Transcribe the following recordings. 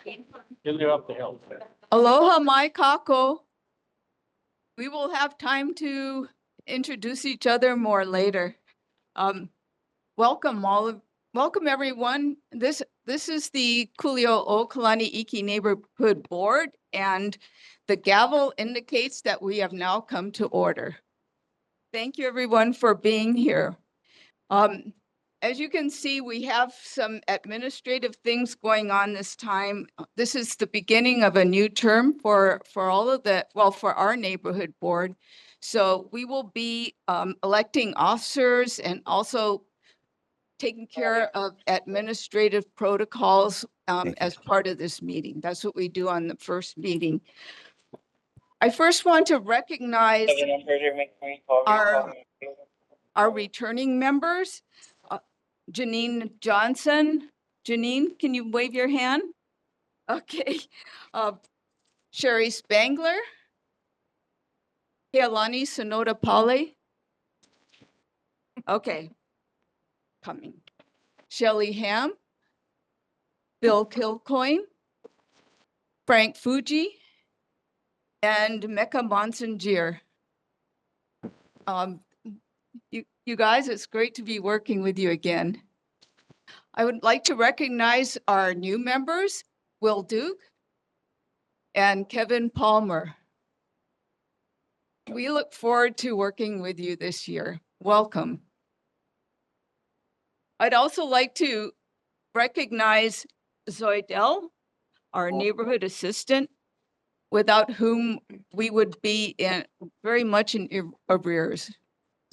up the hill. Aloha mai kako. We will have time to introduce each other more later. Welcome everyone. This is the Kuliʻouʻou-Kalani Iki Neighborhood Board, and the gavel indicates that we have now come to order. Thank you everyone for being here. As you can see, we have some administrative things going on this time. This is the beginning of a new term for our neighborhood board. So we will be electing officers and also taking care of administrative protocols as part of this meeting. That's what we do on the first meeting. I first want to recognize our returning members. Janine Johnson. Janine, can you wave your hand? Okay. Sherry Spangler. Kealani Sonoda Pale. Okay. Coming. Shelley Ham. Bill Kilcoyne. Frank Fuji. And Mecca Monsanjir. You guys, it's great to be working with you again. I would like to recognize our new members, Will Duke and Kevin Palmer. We look forward to working with you this year. Welcome. I'd also like to recognize Zoidel, our neighborhood assistant, without whom we would be very much in arrears.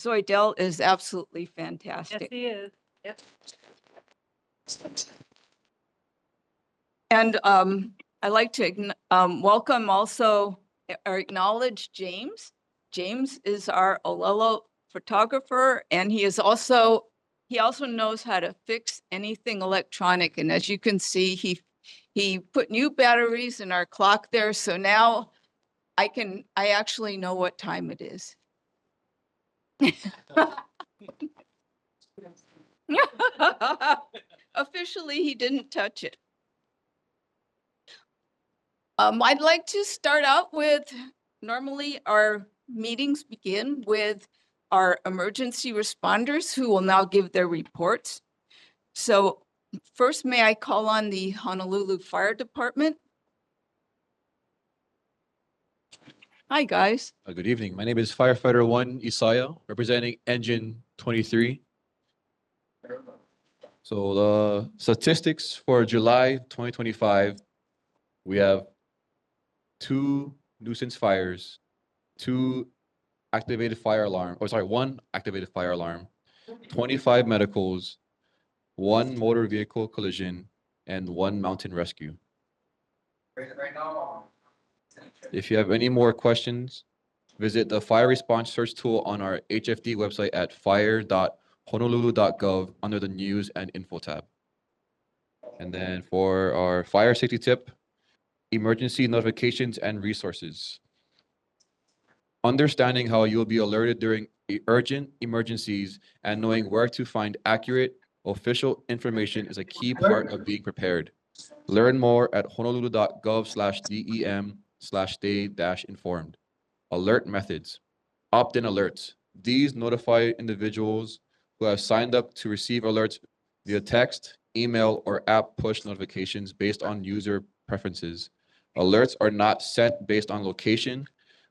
Zoidel is absolutely fantastic. Yes, he is. Yep. And I'd like to welcome also or acknowledge James. James is our Olelo photographer, and he also knows how to fix anything electronic. And as you can see, he put new batteries in our clock there, so now I actually know what time it is. Officially, he didn't touch it. I'd like to start out with, normally our meetings begin with our emergency responders who will now give their reports. So first, may I call on the Honolulu Fire Department? Hi, guys. Good evening. My name is Firefighter 1 Isaiah, representing Engine 23. So the statistics for July 2025, we have 2 nuisance fires, 1 activated fire alarm, 25 medicals, 1 motor vehicle collision, and 1 mountain rescue. If you have any more questions, visit the fire response search tool on our HFD website at fire.honolulu.gov under the news and info tab. And then for our fire safety tip, emergency notifications and resources. Understanding how you will be alerted during urgent emergencies and knowing where to find accurate official information is a key part of being prepared. Learn more at honolulu.gov/dem/stay-informed. Alert methods. Opt-in alerts. These notify individuals who have signed up to receive alerts via text, email, or app push notifications based on user preferences. Alerts are not sent based on location.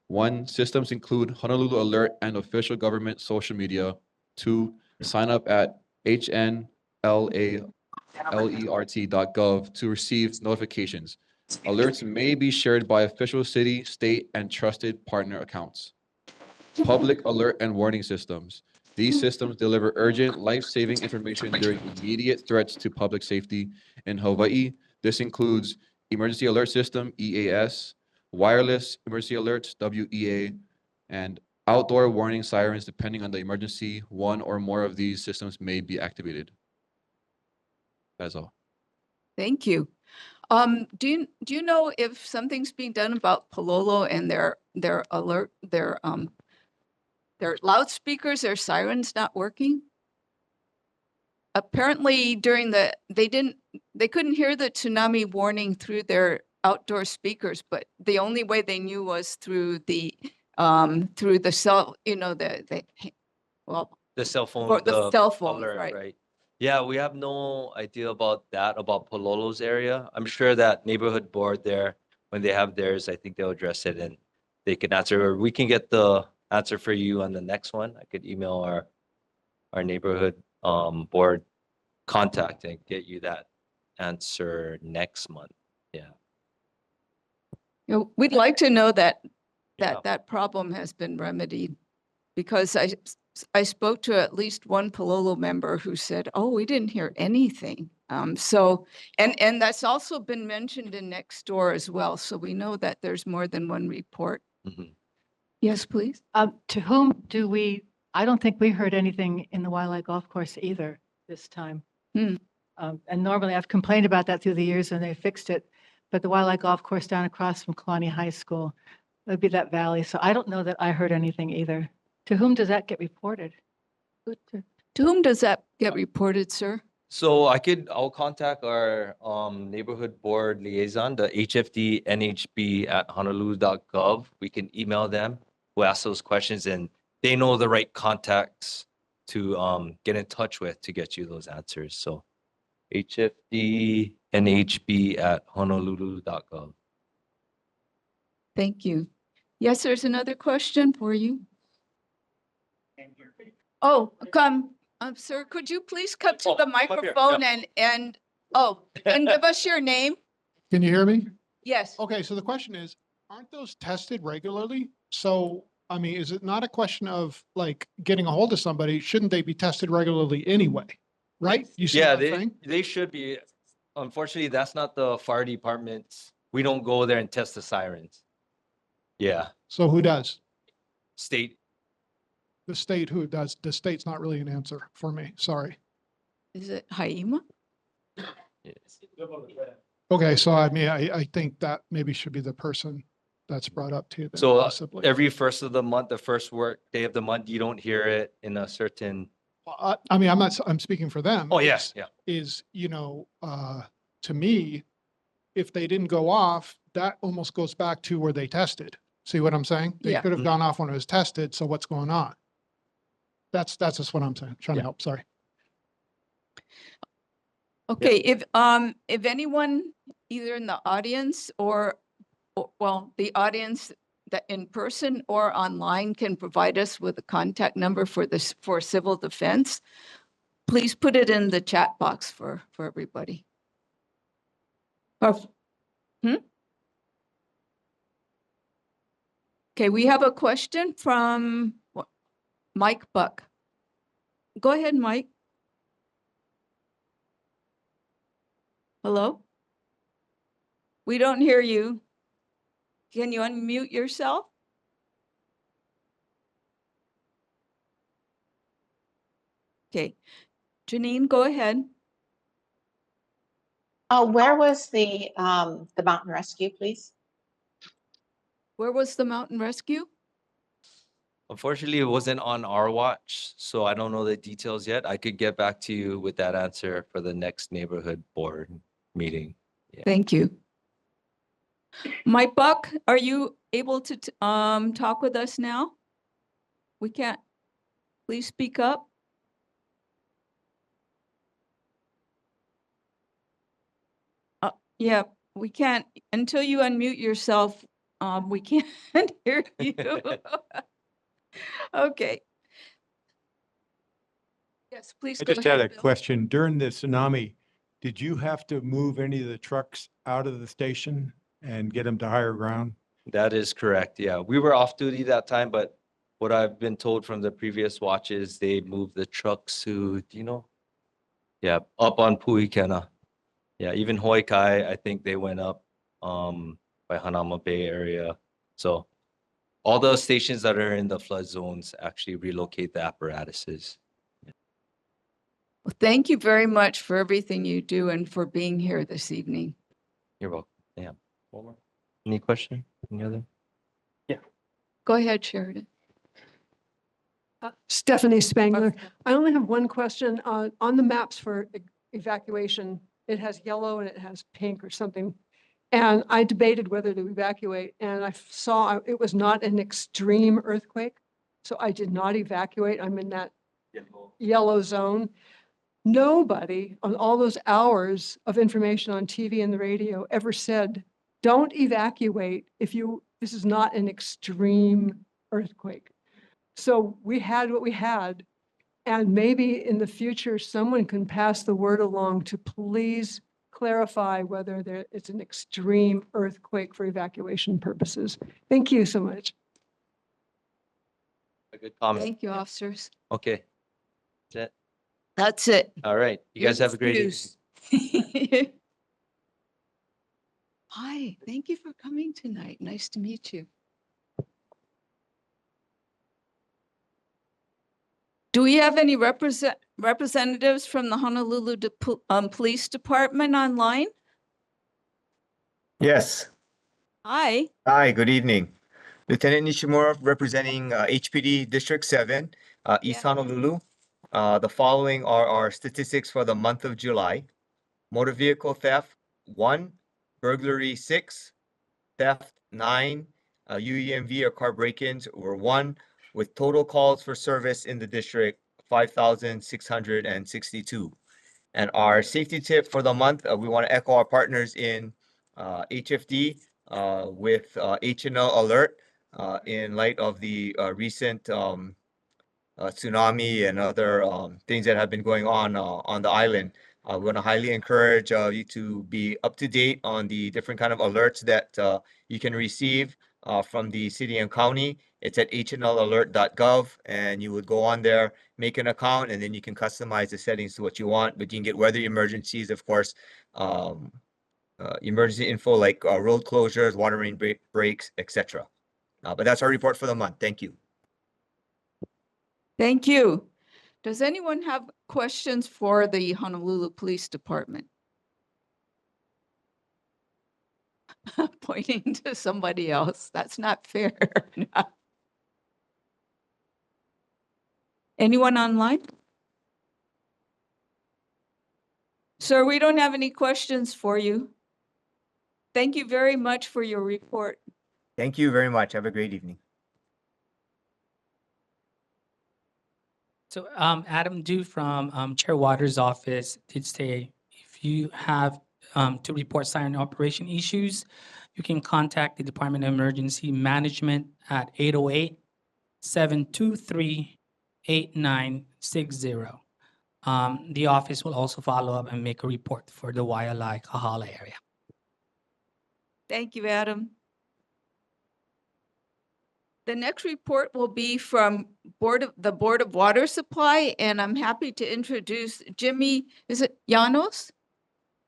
1, systems include Honolulu Alert and official government social media. 2, sign up at hnlalert.gov to receive notifications. Alerts may be shared by official city, state, and trusted partner accounts. Public alert and warning systems. These systems deliver urgent, life-saving information during immediate threats to public safety. In Hawaii, this includes Emergency Alert System, EAS, wireless emergency alerts, WEA, and outdoor warning sirens. Depending on the emergency, 1 or more of these systems may be activated. That's all. Thank you. Do you know if something's being done about Palolo and their alert, their loudspeakers, their sirens not working? Apparently they didn't they couldn't hear the tsunami warning through their outdoor speakers, but the only way they knew was through the cell, well, The cell phone, or the cell phone, alert, right? right? Yeah, we have no idea about that, about Pololo's area. I'm sure that neighborhood board there, when they have theirs, I think they'll address it and they can answer, or we can get the answer for you on the next one. I could email our neighborhood board contact and get you that answer next month. Yeah. We'd like to know that Yeah. that problem has been remedied, because I spoke to at least one Pololo member who said, "Oh, we didn't hear anything." So, and that's also been mentioned in next door as well. So we know that there's more than one report. Mhm. Yes, please. To whom do we, I don't think we heard anything in the Wildlife Golf Course either this time. Hmm. And normally I've complained about that through the years and they fixed it. But the Wildlife Golf Course down across from Kalani High School, it would be that valley. So I don't know that I heard anything either. To whom does that get reported? To whom does that get reported, sir? So I'll contact our neighborhood board liaison, the hfdnhb@honolulu.gov. We can email them who ask those questions and they know the right contacts to get in touch with to get you those answers. So hfdnhb@honolulu.gov. Thank you. Yes, there's another question for you. Oh, come, sir, could you please come to Oh, the up here, microphone and give us your name? Can you hear me? Yes. Okay, so the question is, aren't those tested regularly? So, I mean, is it not a question of like getting a hold of somebody? Shouldn't they be tested regularly anyway? Right? You see Yeah, what I'm saying? they should be. Unfortunately, that's not the fire department's. We don't go there and test the sirens. Yeah, So who does? state. The state who does? The state's not really an answer for me. Sorry. Is it Haima? Okay, so I mean, I think that maybe should be the person that's brought up to you then So possibly. every first of the month, the first work day of the month, you don't hear it in a certain. I mean, I'm speaking for them. Oh, yes, yeah. Is, to me, if they didn't go off, that almost goes back to where they tested. See what I'm saying? They Yeah. could have gone off when it was tested, so what's going on? That's just what I'm saying, trying to Yeah. help, sorry. Okay, if anyone either in the audience or well, the audience that in person or online can provide us with a contact number for this, for civil defense, please put it in the chat box for everybody. Okay, we have a question from Mike Buck. Go ahead, Mike. Hello? We don't hear you. Can you unmute yourself? Okay, Janine, go ahead. Where was the mountain rescue, please? Where was the mountain rescue? Unfortunately, it wasn't on our watch, so I don't know the details yet. I could get back to you with that answer for the next neighborhood board meeting. Thank you. Mike Buck, are you able to talk with us now? We can't. Please speak up. Yeah, we can't until you unmute yourself. We can't hear you. Okay. Yes, please. I go just had ahead, a Bill. question. During the tsunami, did you have to move any of the trucks out of the station and get them to higher ground? That is correct. Yeah, we were off duty that time, but what I've been told from the previous watches, they moved the trucks to, do you know? Yeah, up on Puikena. Yeah, even Hoikai, I think they went up by Hanama Bay area. So all the stations that are in the flood zones actually relocate the apparatuses. Well, thank you very much for everything you do and for being here this evening. You're welcome. Yeah. One more. Any question? Any other? Go ahead, Sheridan. Stephanie Spangler. I only have one question on the maps for evacuation It has yellow and it has pink or something. And I debated whether to evacuate, and I saw it was not an extreme earthquake. So I did not evacuate. I'm in that yellow zone. Nobody on all those hours of information on TV and the radio ever said, don't evacuate this is not an extreme earthquake. So we had what we had. And maybe in the future, someone can pass the word along to please clarify whether it's an extreme earthquake for evacuation purposes. Thank you so much. A good comment. Thank you, officers. Okay. That's it. That's it. All right. You guys have a great evening. evening. Hi, thank you for coming tonight. Nice to meet you. Do we have any representatives from the Honolulu Police Department online? Yes. Hi. Hi, good evening. Lieutenant Nishimura representing HPD District 7, East Honolulu. The following are our statistics for the month of July. Motor vehicle theft, 1. Burglary, 6. Theft, 9. UEMV or car break-ins were 1, with total calls for service in the district, 5,662. And our safety tip for the month, we want to echo our partners in HFD with HNL alert in light of the recent tsunami and other things that have been going on the island. We want to highly encourage you to be up to date on the different kind of alerts that you can receive from the city and county. It's at hnlalert.gov, and you would go on there, make an account, and then you can customize the settings to what you want. But you can get weather emergencies, of course, emergency info like road closures, water main breaks, etc. But that's our report for the month. Thank you. Thank you. Does anyone have questions for the Honolulu Police Department? Pointing to somebody else. That's not fair. Anyone online? Sir, we don't have any questions for you. Thank you very much for your report. Thank you very much. Have a great evening. So Adam Dew from Chair Waters' office did say if you have to report siren operation issues, you can contact the Department of Emergency Management at 808-723-8960. The office will also follow up and make a report for the Waialae Kahala area. Thank you, Adam. The next report will be from the Board of Water Supply, and I'm happy to introduce Jimmy, is it Llanos?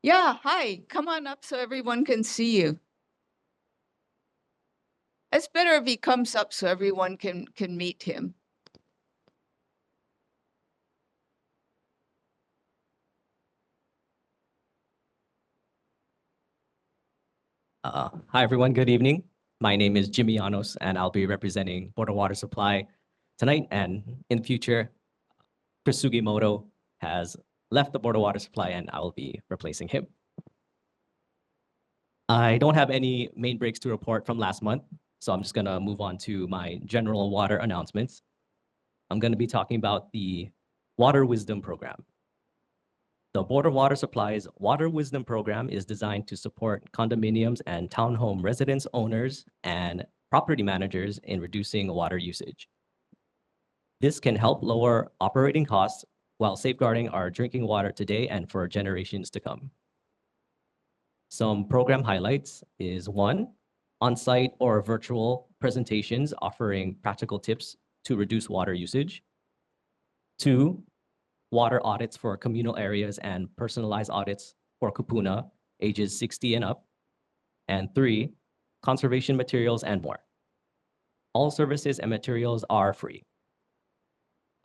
Yeah, hi, come on up so everyone can see you. It's better if he comes up so everyone can meet him. Hi, everyone. Good evening. My name is Jimmy Llanos, and I'll be representing Board of Water Supply tonight and in the future. Chris Sugimoto has left the Board of Water Supply, and I will be replacing him. I don't have any main breaks to report from last month, so I'm just going to move on to my general water announcements. I'm going to be talking about the Water Wisdom Program. The Board of Water Supply's Water Wisdom Program is designed to support condominiums and townhome residents, owners, and property managers in reducing water usage. This can help lower operating costs while safeguarding our drinking water today and for generations to come. Some program highlights is 1, on-site or virtual presentations offering practical tips to reduce water usage. 2, water audits for communal areas and personalized audits for kupuna ages 60 and up. And 3, conservation materials and more. All services and materials are free.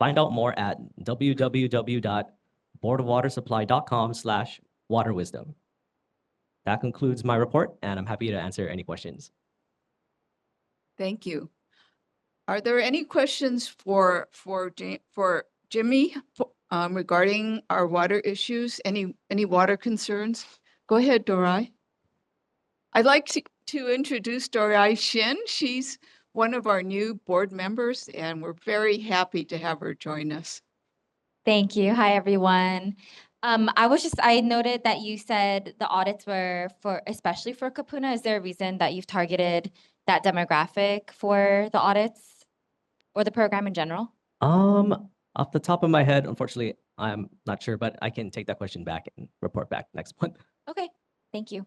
Find out more at www.boardofwatersupply.com/waterwisdom. That concludes my report, and I'm happy to answer any questions. Thank you. Are there any questions for Jimmy regarding our water issues. Any water concerns? Go ahead, Dorai. I'd like to introduce Dorai Shin. She's one of our new board members, and we're very happy to have her join us. Thank you. Hi, everyone. I noted that you said the audits were especially for Kapuna. Is there a reason that you've targeted that demographic for the audits or the program in general? Off the top of my head, unfortunately, I'm not sure, but I can take that question back and report back next month. Okay, thank you.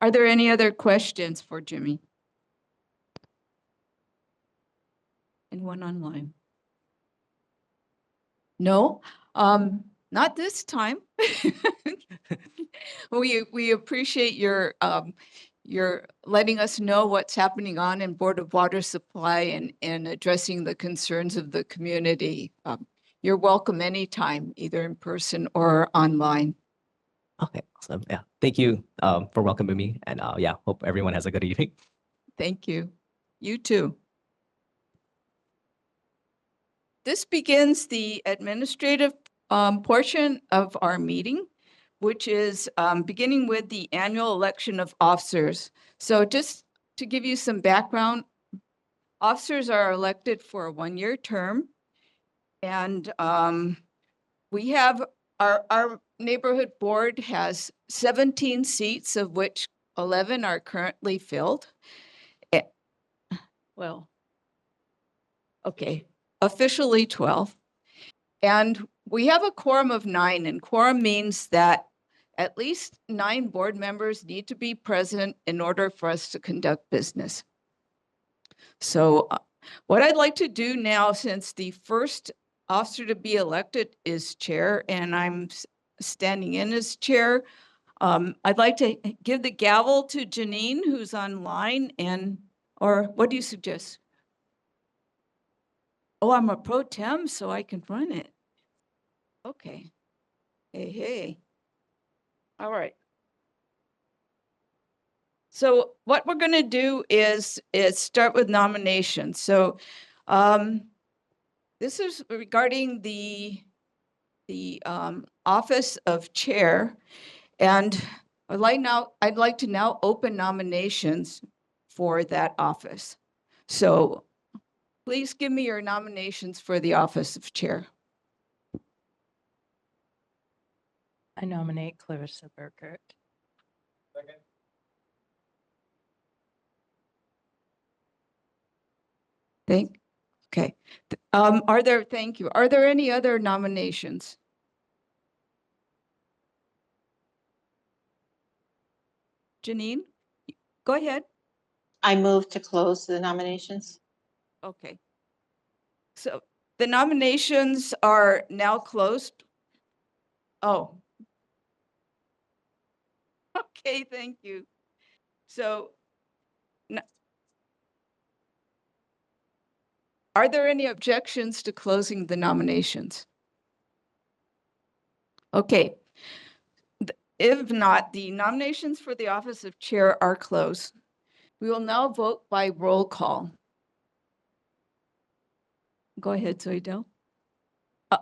Are there any other questions for Jimmy? Anyone online? No, not this time. We appreciate your letting us know what's happening on in Board of Water Supply and addressing the concerns of the community. You're welcome anytime, either in person or online. Okay, awesome. Yeah, thank you for welcoming me, and yeah, hope everyone has a good evening. Thank you. You too. This begins the administrative portion of our meeting, which is beginning with the annual election of officers. So just to give you some background, officers are elected for a one-year term. And we have our neighborhood board has 17 seats, of which 11 are currently filled. Well, okay, officially 12. And we have a quorum of 9, and quorum means that at least 9 board members need to be present in order for us to conduct business. So what I'd like to do now, since the first officer to be elected is chair, and I'm standing in as chair, I'd like to give the gavel to Janine, who's online, or what do you suggest? Oh, I'm a pro tem, so I can run it. Okay. Hey. All right. So what we're going to do is start with nominations. So this is regarding the office of chair, and I'd like to now open nominations for that office. So please give me your nominations for the office of chair. I nominate Clarissa Burkert. Second. Okay. Thank you. Are there any other nominations? Janine, go ahead. I move to close the nominations. Okay. So the nominations are now closed. Oh. Okay, thank you. So are there any objections to closing the nominations? Okay. If not, the nominations for the office of chair are closed. We will now vote by roll call. Go ahead, Zoidel.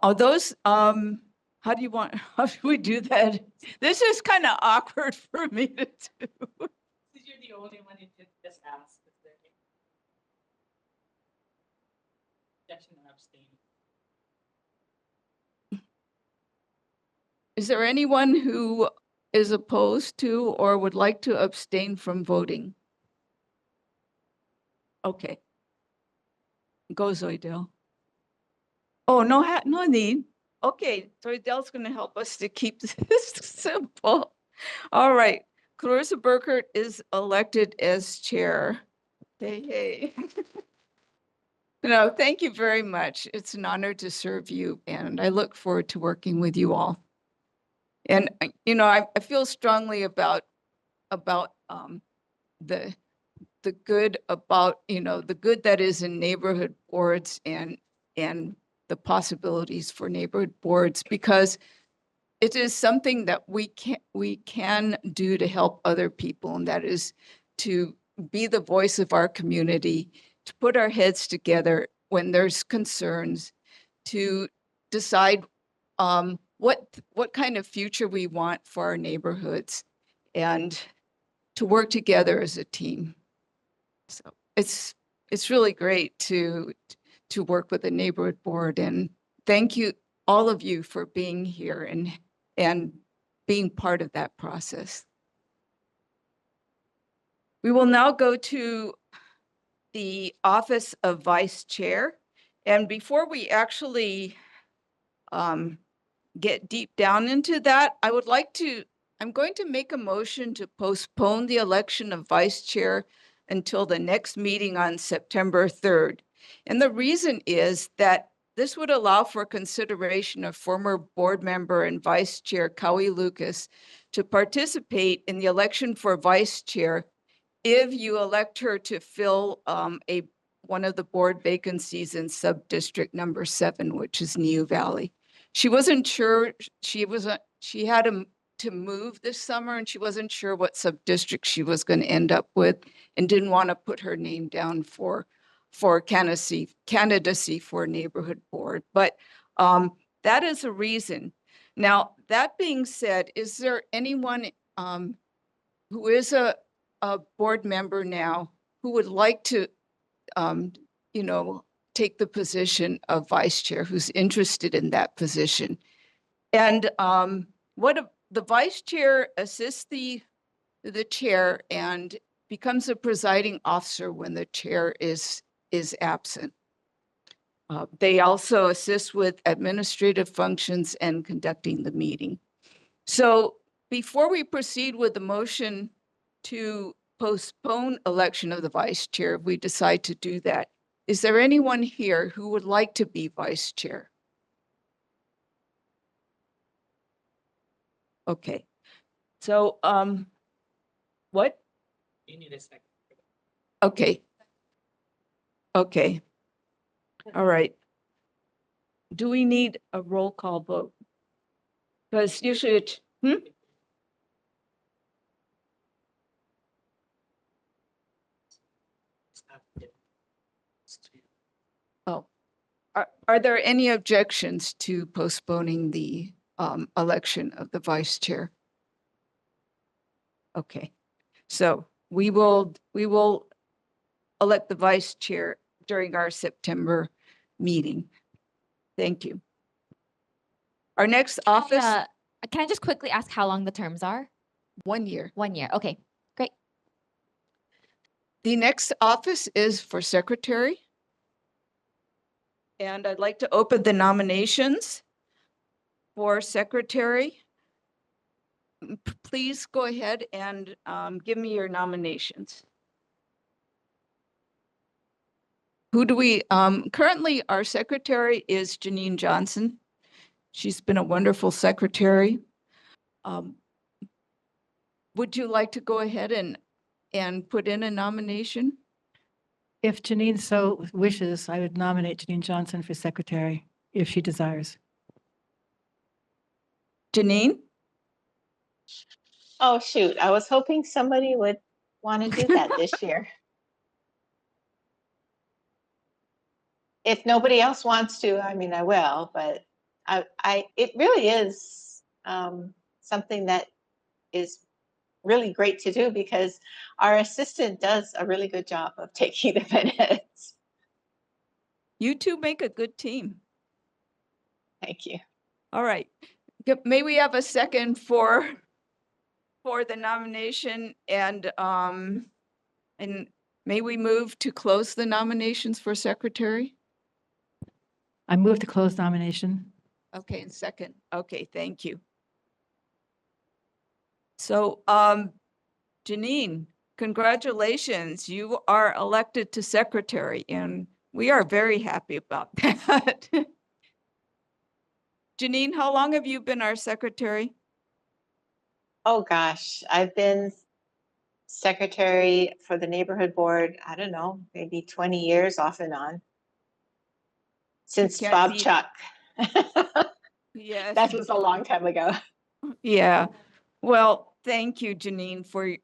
How do we do that? This is kind of awkward for me to do. You're the only one who did just ask. Objection or abstain. Is there anyone who is opposed to or would like to abstain from voting? Okay. Go, Zoidel. Oh, no need. Okay, Zoidel's going to help us to keep this simple. All right. Clarissa Burkert is elected as chair. Hey. No, thank you very much. It's an honor to serve you, and I look forward to working with you all. And, I feel strongly about the good the good that is in neighborhood boards and the possibilities for neighborhood boards, because it is something that we can do to help other people, and that is to be the voice of our community, to put our heads together when there's concerns, to decide what kind of future we want for our neighborhoods, and to work together as a team. So it's really great to work with the neighborhood board, and thank you, all of you, for being here and being part of that process. We will now go to the office of vice chair. And before we actually get deep down into that, I'm going to make a motion to postpone the election of vice chair until the next meeting on September 3rd. And the reason is that this would allow for consideration of former board member and vice chair Kaui Lucas to participate in the election for vice chair if you elect her to fill one of the board vacancies in sub-district number 7, which is New Valley. She wasn't sure, she had to move this summer, and she wasn't sure what sub-district she was going to end up with, and didn't want to put her name down for candidacy for neighborhood board. But that is a reason. Now, that being said, is there anyone who is a board member now who would like to, take the position of vice chair, who's interested in that position? And the vice chair assists the chair and becomes a presiding officer when the chair is absent. They also assist with administrative functions and conducting the meeting. So before we proceed with the motion to postpone election of the vice chair, if we decide to do that, is there anyone here who would like to be vice chair? Okay. So, what? You need a second. Okay. Okay. All right. Do we need a roll call vote? Because usually it's, Oh, are there any objections to postponing the election of the vice chair? Okay, so we will elect the vice chair during our September meeting. Thank you. Our next office, Can I just quickly ask how long the terms are? 1 year. 1 year. Okay, great. The next office is for secretary. And I'd like to open the nominations for secretary. Please go ahead and give me your nominations. Who do we, currently our secretary is Janine Johnson. She's been a wonderful secretary. Would you like to go ahead and put in a nomination? If Janine so wishes, I would nominate Janine Johnson for secretary if she desires. Janine? Oh, shoot. I was hoping somebody would want to do that this year. If nobody else wants to, I mean, I will, but it really is something that is really great to do because our assistant does a really good job of taking the minutes. You two make a good team. Thank you. All right. May we have a second for the nomination, and may we move to close the nominations for secretary? I move to close nomination. Okay, and second. Okay, thank you. So, Janine, congratulations. You are elected to secretary, and we are very happy about that. Janine, how long have you been our secretary? Oh, gosh. I've been secretary for the neighborhood board, I don't know, maybe 20 years off and on. Since Can't Bob be- Chuck. Yes. That was a long time ago. Yeah. Well, thank you, Janine, for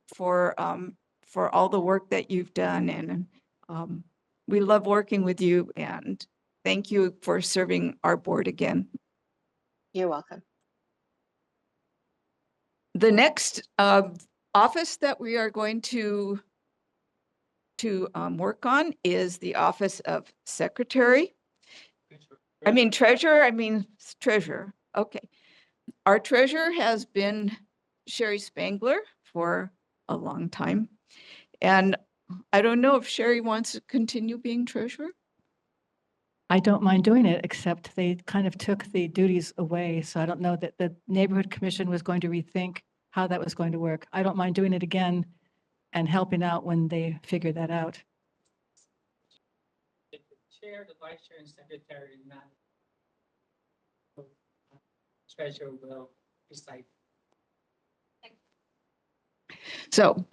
all the work that you've done, and We love working with you and thank you for serving our board again. You're welcome. The next office that we are going to work on is the office of secretary. Treasurer. Okay. Our treasurer has been Sherry Spangler for a long time. And I don't know if Sherry wants to continue being treasurer. I don't mind doing it, except they kind of took the duties away. So I don't know that the neighborhood commission was going to rethink how that was going to work. I don't mind doing it again and helping out when they figure that out. The chair, the vice chair, and secretary, treasurer will decide. So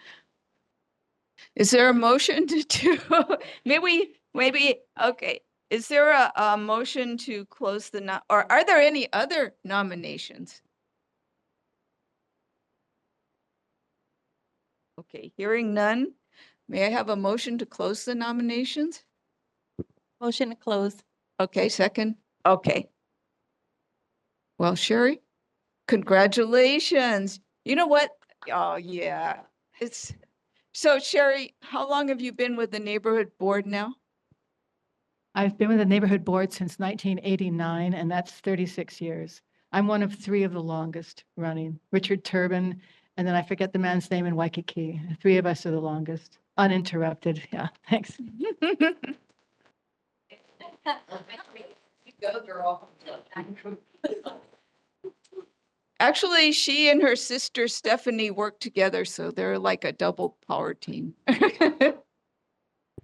is there a motion to maybe, okay. Is there a motion to close the, or are there any other nominations? Okay, hearing none. May I have a motion to close the nominations? Motion to close. Okay, second. Okay. Well, Sherry, congratulations. You know what? Oh, yeah. So Sherry, how long have you been with the neighborhood board now? I've been with the neighborhood board since 1989, and that's 36 years. I'm one of 3 of the longest running. Richard Turbin, and then I forget the man's name in Waikiki. 3 of us are the longest, uninterrupted. Yeah, thanks. Go, girl. Actually, she and her sister Stephanie work together, so they're like a double power team.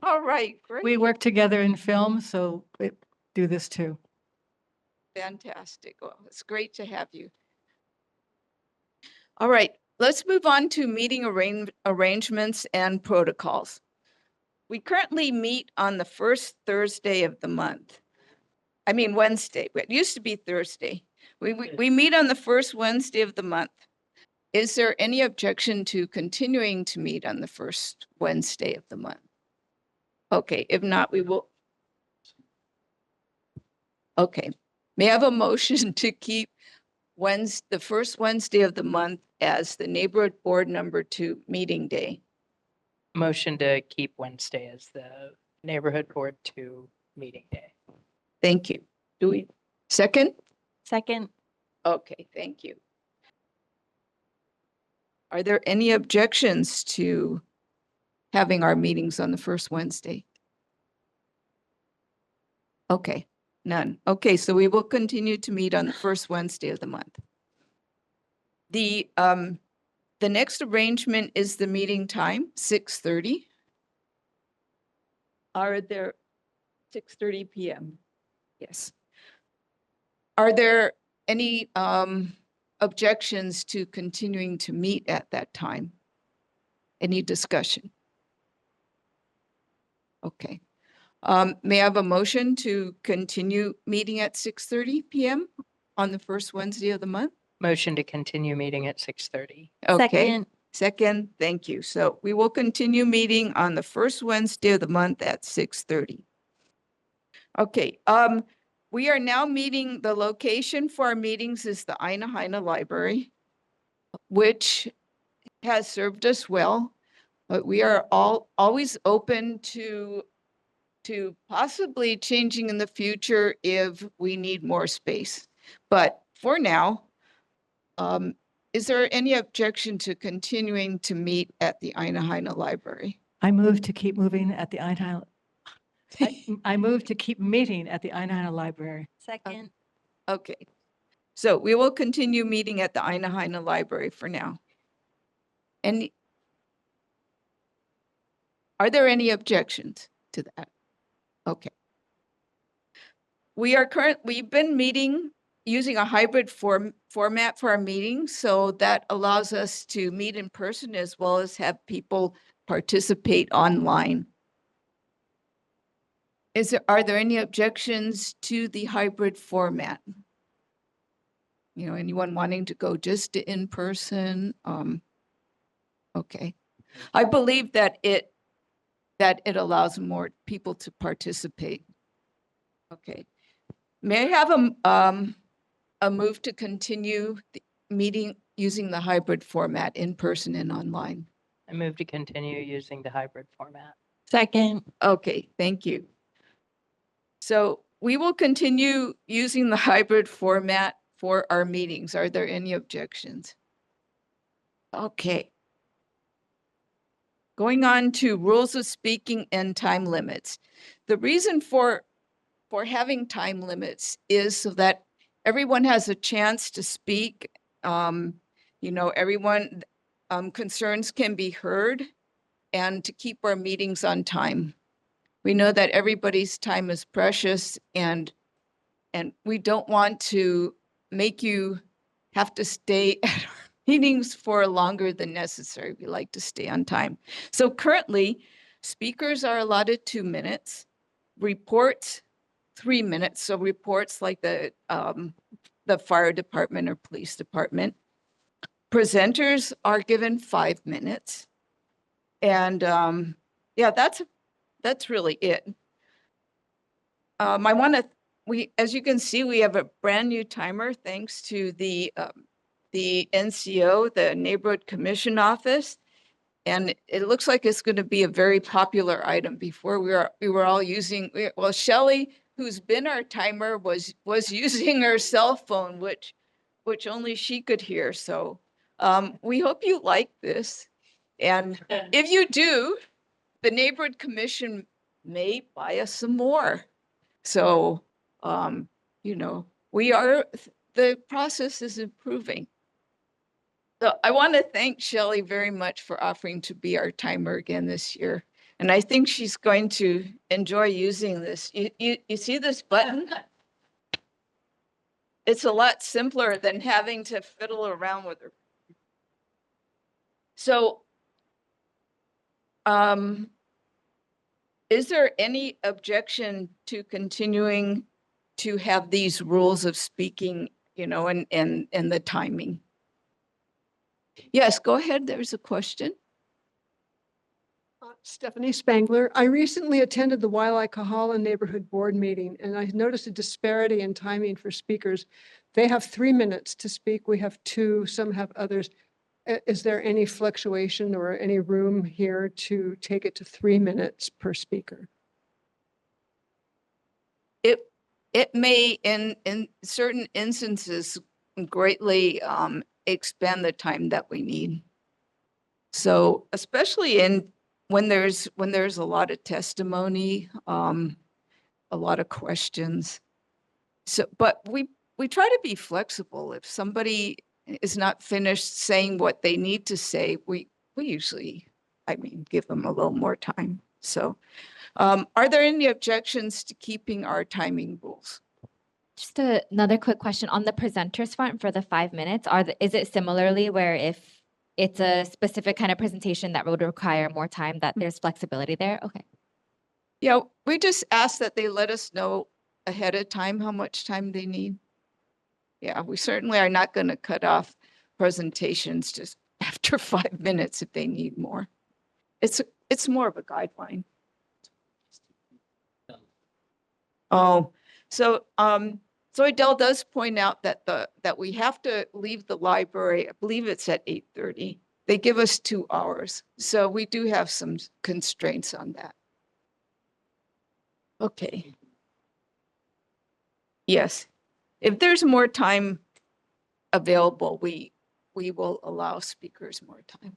All right, great. We work together in film, so we do this too. Fantastic. Well, it's great to have you. All right, let's move on to meeting arrangements and protocols. We currently meet on the first Thursday of the month. Wednesday. It used to be Thursday. We meet on the first Wednesday of the month. Is there any objection to continuing to meet on the first Wednesday of the month? Okay, if not, we will. Okay, may I have a motion to keep the first Wednesday of the month as the neighborhood board number 2 meeting day? Motion to keep Wednesday as the neighborhood board 2 meeting day. Thank you. Do we, second? Second. Okay, thank you. Are there any objections to having our meetings on the first Wednesday? Okay, none. Okay, so we will continue to meet on the first Wednesday of the month. The next arrangement is the meeting time, 6:30. Are there 6:30 p.m.? Yes. Are there any objections to continuing to meet at that time? Any discussion? Okay. May I have a motion to continue meeting at 6:30 p.m. on the first Wednesday of the month? Motion to continue meeting at 6:30. Okay. Second, thank you. So we will continue meeting on the first Wednesday of the month at 6:30. Okay, we are now meeting, the location for our meetings is the Aina Haina Library, which has served us well, but we are always open to possibly changing in the future if we need more space. But for now, is there any objection to continuing to meet at the Aina Haina Library? I move to keep moving at the Aina. I move to keep meeting at the Aina Haina Library. Second. Okay, so we will continue meeting at the Aina Haina Library for now. And are there any objections to that? Okay. We've been meeting using a hybrid format for our meetings, so that allows us to meet in person as well as have people participate online. Are there any objections to the hybrid format? Anyone wanting to go just to in person? Okay. I believe that that it allows more people to participate. Okay. May I have a move to continue the meeting using the hybrid format, in person and online? I move to continue using the hybrid format. Second. Okay, thank you. So we will continue using the hybrid format for our meetings. Are there any objections? Okay. Going on to rules of speaking and time limits. The reason for having time limits is so that everyone has a chance to speak. Everyone concerns can be heard, and to keep our meetings on time. We know that everybody's time is precious, and we don't want to make you have to stay at our meetings for longer than necessary. We like to stay on time. So currently, speakers are allotted 2 minutes, reports 3 minutes. So reports like the fire department or police department. Presenters are given 5 minutes. And yeah, that's really it. As you can see, we have a brand new timer thanks to the NCO, the Neighborhood Commission Office. And it looks like it's going to be a very popular item. Before we were all using, well, Shelley, who's been our timer, was using her cell phone, which only she could hear. So we hope you like this. And if you do, the Neighborhood Commission may buy us some more. So, the process is improving. So I want to thank Shelley very much for offering to be our timer again this year. And I think she's going to enjoy using this. You see this button? It's a lot simpler than having to fiddle around with her. So, is there any objection to continuing to have these rules of speaking, and the timing? Yes, go ahead. There's a question. Stephanie Spangler. I recently attended the Waialaikahala Neighborhood Board meeting, and I noticed a disparity in timing for speakers. They have 3 minutes to speak. We have 2, some have others. Is there any fluctuation or any room here to take it to 3 minutes per speaker? It may, in certain instances, greatly expand the time that we need. So especially when there's a lot of testimony, a lot of questions. So, but we try to be flexible. If somebody is not finished saying what they need to say, we usually, give them a little more time. So, are there any objections to keeping our timing rules? Just another quick question on the presenters front for the 5 minutes. Is it similarly where if it's a specific kind of presentation that would require more time, that there's flexibility there? Okay. Yeah, we just ask that they let us know ahead of time how much time they need. Yeah, we certainly are not going to cut off presentations just after 5 minutes if they need more. It's more of a guideline. Oh, so Adele does point out that we have to leave the library. I believe it's at 8:30. They give us 2 hours, so we do have some constraints on that. Okay. Yes, if there's more time available, we will allow speakers more time.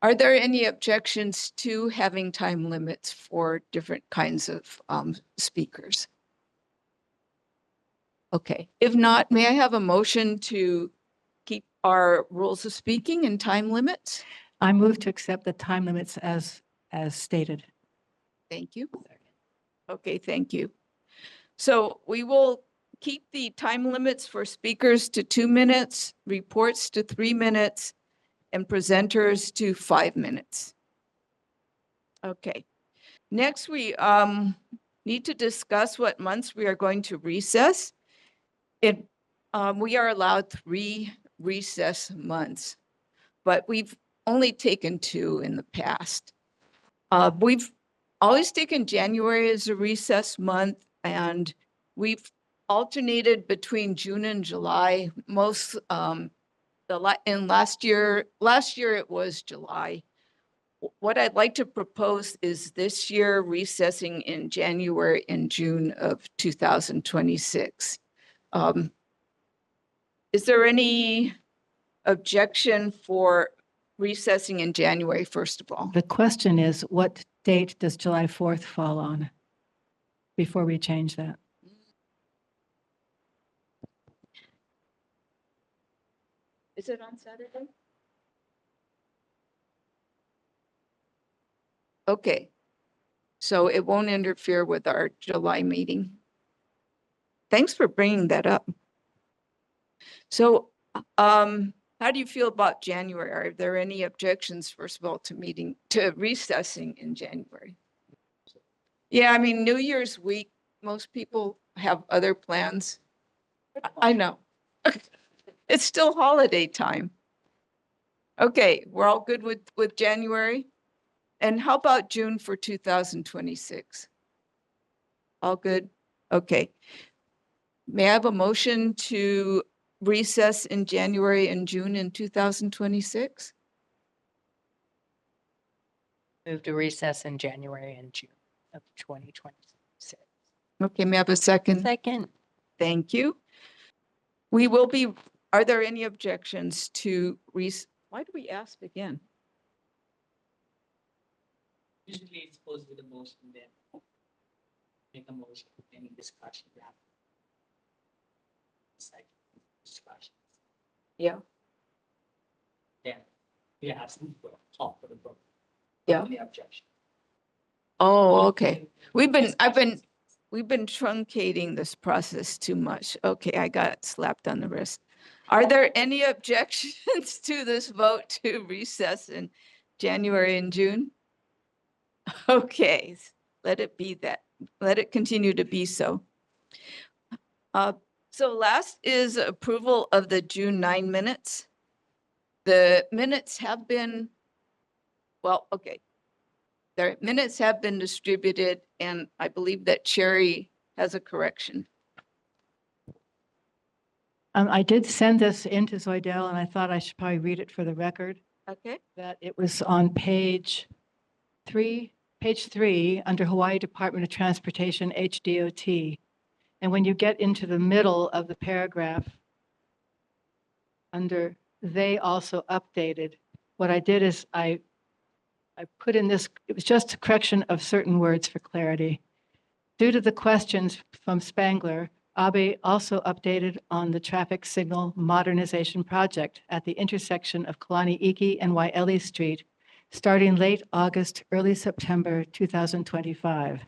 Are there any objections to having time limits for different kinds of speakers? Okay, if not, may I have a motion to keep our rules of speaking and time limits? I move to accept the time limits as stated. Thank you. Okay, thank you. So we will keep the time limits for speakers to 2 minutes, reports to 3 minutes, and presenters to 5 minutes. Okay. Next, we need to discuss what months we are going to recess. We are allowed 3 recess months, but we've only taken 2 in the past. We've always taken January as a recess month, and we've alternated between June and July. Most, in last year it was July. What I'd like to propose is this year recessing in January and June of 2026. Is there any objection for recessing in January, first of all? The question is, what date does July 4th fall on? Before we change that. Is it on Saturday? Okay, so it won't interfere with our July meeting. Thanks for bringing that up. So, how do you feel about January? Are there any objections, first of all, to recessing in January? Yeah, I mean, New Year's week, most people have other plans. I know. It's still holiday time. Okay, we're all good with January? And how about June for 2026? All good? Okay. May I have a motion to recess in January and June in 2026? Move to recess in January and June of 2026. Okay, may I have a second? Second. Thank you. Are there any objections to why do we ask again? Usually it's supposed with a motion, then make a motion, any discussion. Second discussion. Yeah. Then we have to talk for the vote. Yeah. Any objection? Oh, okay. We've been truncating this process too much. Okay, I got slapped on the wrist. Are there any objections to this vote to recess in January and June? Okay, let it be that. Let it continue to be so. So last is approval of the June 9 minutes. The minutes have been, well, okay. Their minutes have been distributed, and I believe that Cherry has a correction. I did send this in to Zoidel, and I thought I should probably read it for the record. Okay. That it was on page 3, under Hawaii Department of Transportation, HDOT. And when you get into the middle of the paragraph, under they also updated, what I did is I put in this, it was just a correction of certain words for clarity. Due to the questions from Spangler, Abe also updated on the traffic signal modernization project at the intersection of Kalani Iki and Waieli Street, starting late August, early September 2025.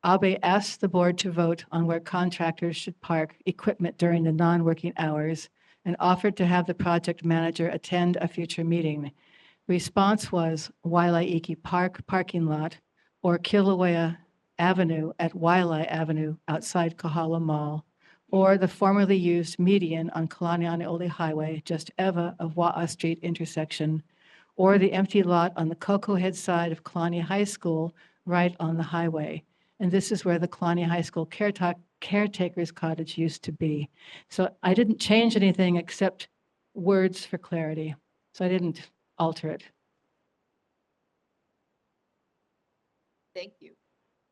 Abe asked the board to vote on where contractors should park equipment during the non-working hours and offered to have the project manager attend a future meeting. Response was Waialaiki Park parking lot or Kilauea Avenue at Waialae Avenue outside Kahala Mall, or the formerly used median on Kalaniʻanaʻole Highway just ever of Wa'a Street intersection, or the empty lot on the Cocoa Head side of Kalani High School right on the highway. And this is where the Kalani High School caretaker's cottage used to be. So I didn't change anything except words for clarity. So I didn't alter it. Thank you.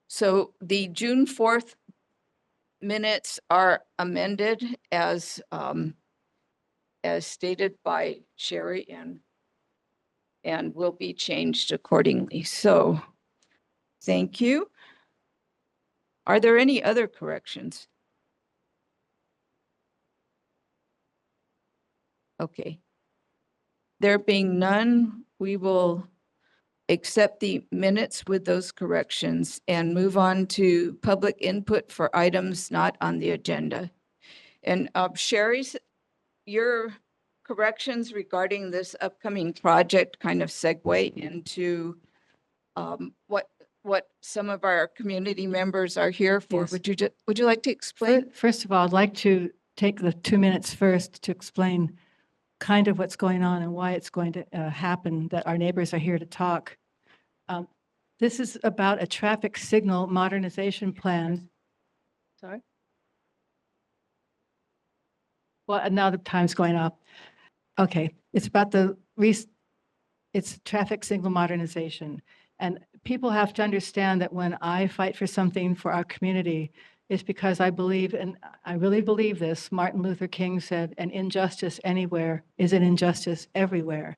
So the June 4th minutes are amended as stated by Sherry and will be changed accordingly. So thank you. Are there any other corrections? Okay. There being none, we will accept the minutes with those corrections and move on to public input for items not on the agenda. And Sherry's, your corrections regarding this upcoming project kind of segue into what some of our community members are here for. Yes. Would you like to explain? First of all, I'd like to take the 2 minutes first to explain kind of what's going on and why it's going to happen, that our neighbors are here to talk. This is about a traffic signal modernization plan. Sorry? Well, now the time's going off. Okay, it's about it's traffic signal modernization. And people have to understand that when I fight for something for our community, it's because I believe, and I really believe this, Martin Luther King said, an injustice anywhere is an injustice everywhere.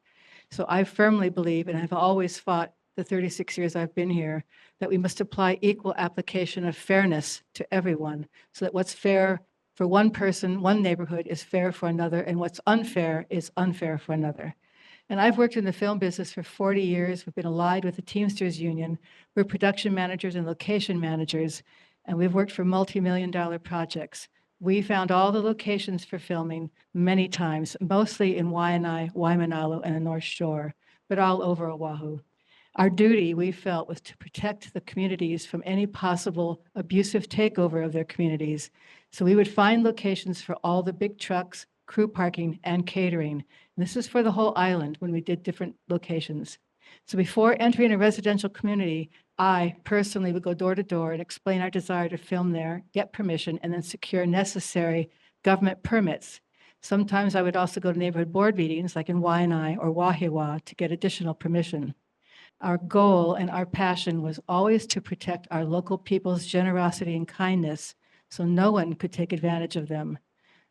So I firmly believe, and I've always fought the 36 years I've been here, that we must apply equal application of fairness to everyone, so that what's fair for one person, one neighborhood is fair for another, and what's unfair is unfair for another. And I've worked in the film business for 40 years. We've been allied with the Teamsters Union. We're production managers and location managers, and we've worked for multi-million-dollar projects. We found all the locations for filming many times, mostly in Waianae, Waimanalo, and the North Shore, but all over Oahu. Our duty, we felt, was to protect the communities from any possible abusive takeover of their communities. So we would find locations for all the big trucks, crew parking, and catering. And this is for the whole island when we did different locations. So before entering a residential community, I personally would go door to door and explain our desire to film there, get permission, and then secure necessary government permits. Sometimes I would also go to neighborhood board meetings like in Waianae or Wahiawa to get additional permission. Our goal and our passion was always to protect our local people's generosity and kindness so no one could take advantage of them.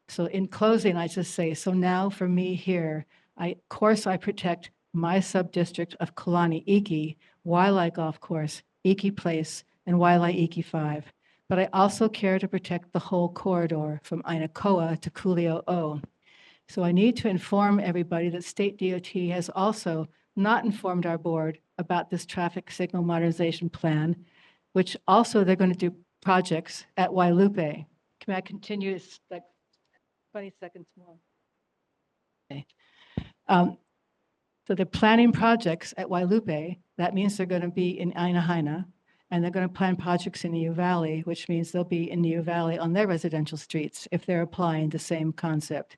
So in closing, I just say, so now for me here, of course I protect my sub-district of Kalani Iki, Waialae Golf Course, Iki Place, and Waialae Iki 5. But I also care to protect the whole corridor from Ainakoa to Kuliʻouʻou. So I need to inform everybody that State DOT has also not informed our board about this traffic signal modernization plan, which also they're going to do projects at Wailupe. Can I continue? It's like 20 seconds more. Okay. So they're planning projects at Wailupe. That means they're going to be in Ainahaina, and they're going to plan projects in Niu Valley, which means they'll be in Niu Valley on their residential streets if they're applying the same concept.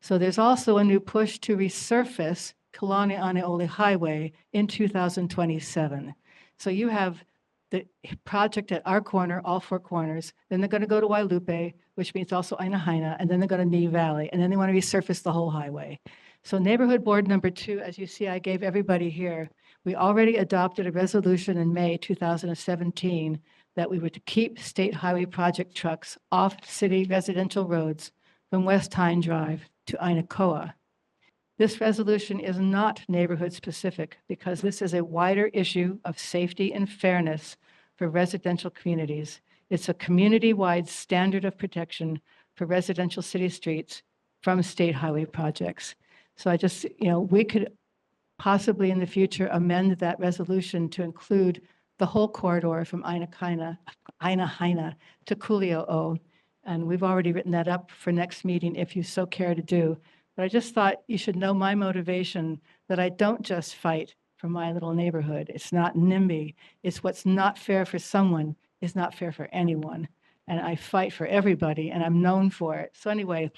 So there's also a new push to resurface Kalani Aneole Highway in 2027. So you have the project at our corner, all four corners, then they're going to go to Wailupe, which means also Ainahaina, and then they're going to Niu Valley, and then they want to resurface the whole highway. So neighborhood board number 2, as you see, I gave everybody here, we already adopted a resolution in May 2017 that we were to keep state highway project trucks off city residential roads from West Tyne Drive to Ainakoa. This resolution is not neighborhood specific because this is a wider issue of safety and fairness for residential communities. It's a community-wide standard of protection for residential city streets from state highway projects. So I just, we could possibly in the future amend that resolution to include the whole corridor from Ainahaina to Kuliʻouʻou. And we've already written that up for next meeting if you so care to do. But I just thought you should know my motivation, that I don't just fight for my little neighborhood. It's not NIMBY. It's what's not fair for someone is not fair for anyone. And I fight for everybody, and I'm known for it. So anyway,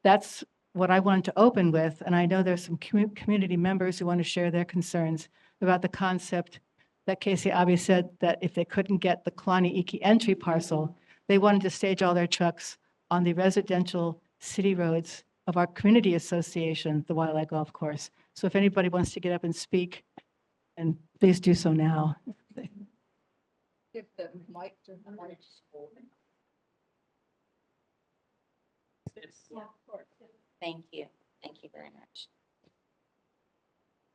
that's what I wanted to open with. And I know there's some community members who want to share their concerns about the concept that Casey Abe said that if they couldn't get the Kalani Iki entry parcel, they wanted to stage all their trucks on the residential city roads of our community association, the Waialae Golf Course. So if anybody wants to get up and speak, and please do so now. Give the mic to Thank you. Thank you very much.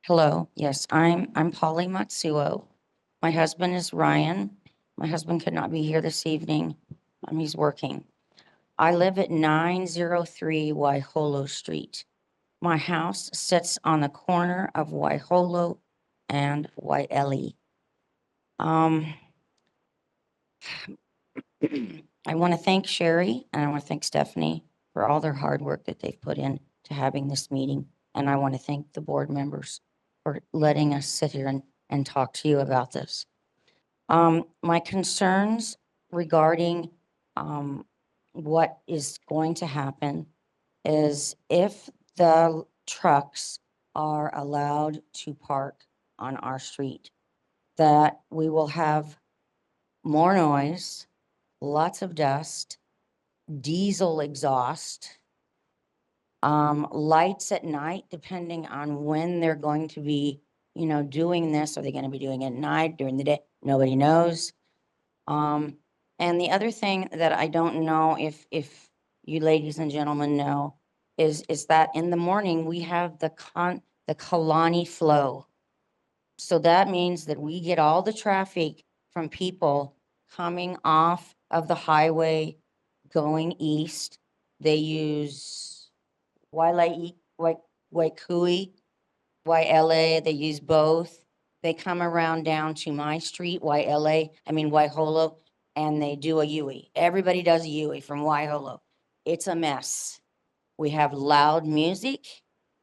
Hello. Yes, I'm Polly Matsuo. My husband is Ryan. My husband could not be here this evening. He's working. I live at 903 Waiholo Street. My house sits on the corner of Waiholo and Waieli. I want to thank Sherry and I want to thank Stephanie for all their hard work that they've put in to having this meeting. And I want to thank the board members for letting us sit here and talk to you about this. My concerns regarding what is going to happen is if the trucks are allowed to park on our street, that we will have more noise, lots of dust, diesel exhaust, lights at night, depending on when they're going to be, you know, doing this. Are they going to be doing it at night, during the day? Nobody knows. And the other thing that I don't know if you ladies and gentlemen know is that in the morning we have the Kalani flow. So that means that we get all the traffic from people coming off of the highway going east. They use Waikui, YLA, they use both. They come around down to my street, Waiholo, and they do a Yui. Everybody does a Yui from Waiholo. It's a mess. We have loud music.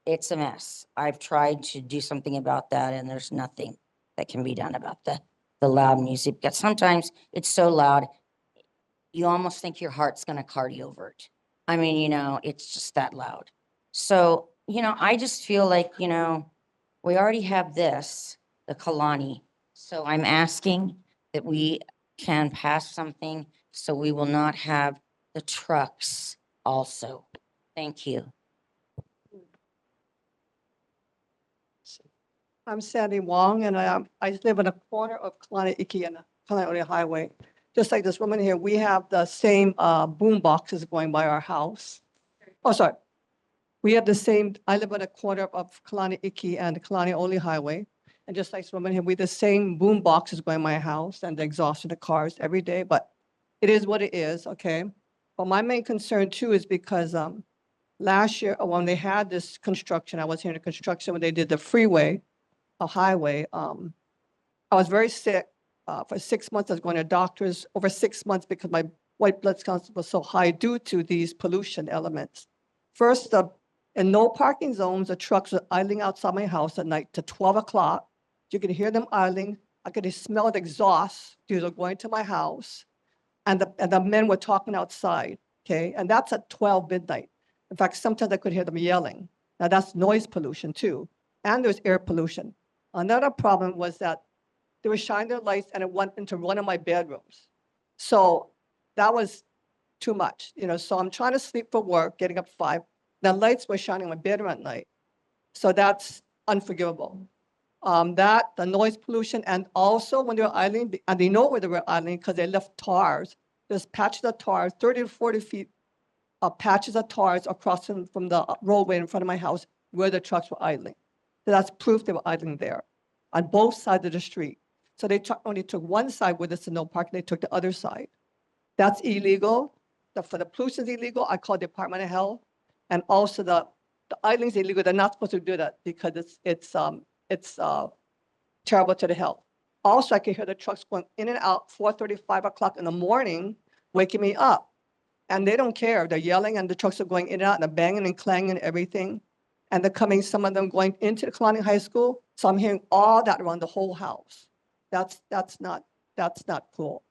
It's a mess. I've tried to do something about that, and there's nothing that can be done about the loud music. Because sometimes it's so loud, you almost think your heart's gonna cardio over it. I mean, you know, it's just that loud. So, you know, I just feel like, you know, we already have this, the Kalani. So I'm asking that we can pass something so we will not have the trucks also. Thank you. I'm Sandy Wong, and I live in a corner of Kuliʻouʻou-Kalani and Kuliʻouʻou Highway. Just like this woman here, we have the same boom boxes going by our house. Oh, sorry. We have the same, I live in a corner of Kuliʻouʻou and Kuliʻouʻou Highway. And just like this woman here, we have the same boom boxes going by my house and the exhaust of the cars every day, but it is what it is, okay? But my main concern too is because last year when they had this construction, I was here in the construction when they did the freeway, a highway. I was very sick for 6 months. I was going to doctors over 6 months because my white blood count was so high due to these pollution elements. First, in no parking zones, the trucks were idling outside my house at night to 12 o'clock. You could hear them idling. I could smell the exhaust. They were going to my house, and the men were talking outside. Okay, and that's at 12 midnight. In fact, sometimes I could hear them yelling. Now that's noise pollution too, and there's air pollution. Another problem was that they were shining their lights and it went into one of my bedrooms. So that was too much, you know, so I'm trying to sleep for work, getting up 5. The lights were shining in my bedroom at night. So that's unforgivable. The noise pollution, and also when they were idling, and they know where they were idling because they left tars. There's patches of tars, 30 to 40 feet of patches of tars across from the roadway in front of my house where the trucks were idling. So that's proof they were idling there on both sides of the street. So they only took one side where there's no parking, they took the other side. That's illegal. For the pollution is illegal. I called the Department of Health, and also the idling is illegal. They're not supposed to do that because it's terrible to the health. Also, I can hear the trucks going in and out 4:30, 5 o'clock in the morning, waking me up. And they don't care. They're yelling and the trucks are going in and out and they're banging and clanging and everything. And they're coming, some of them going into the Kalani High School. So I'm hearing all that around the whole house. That's not cool.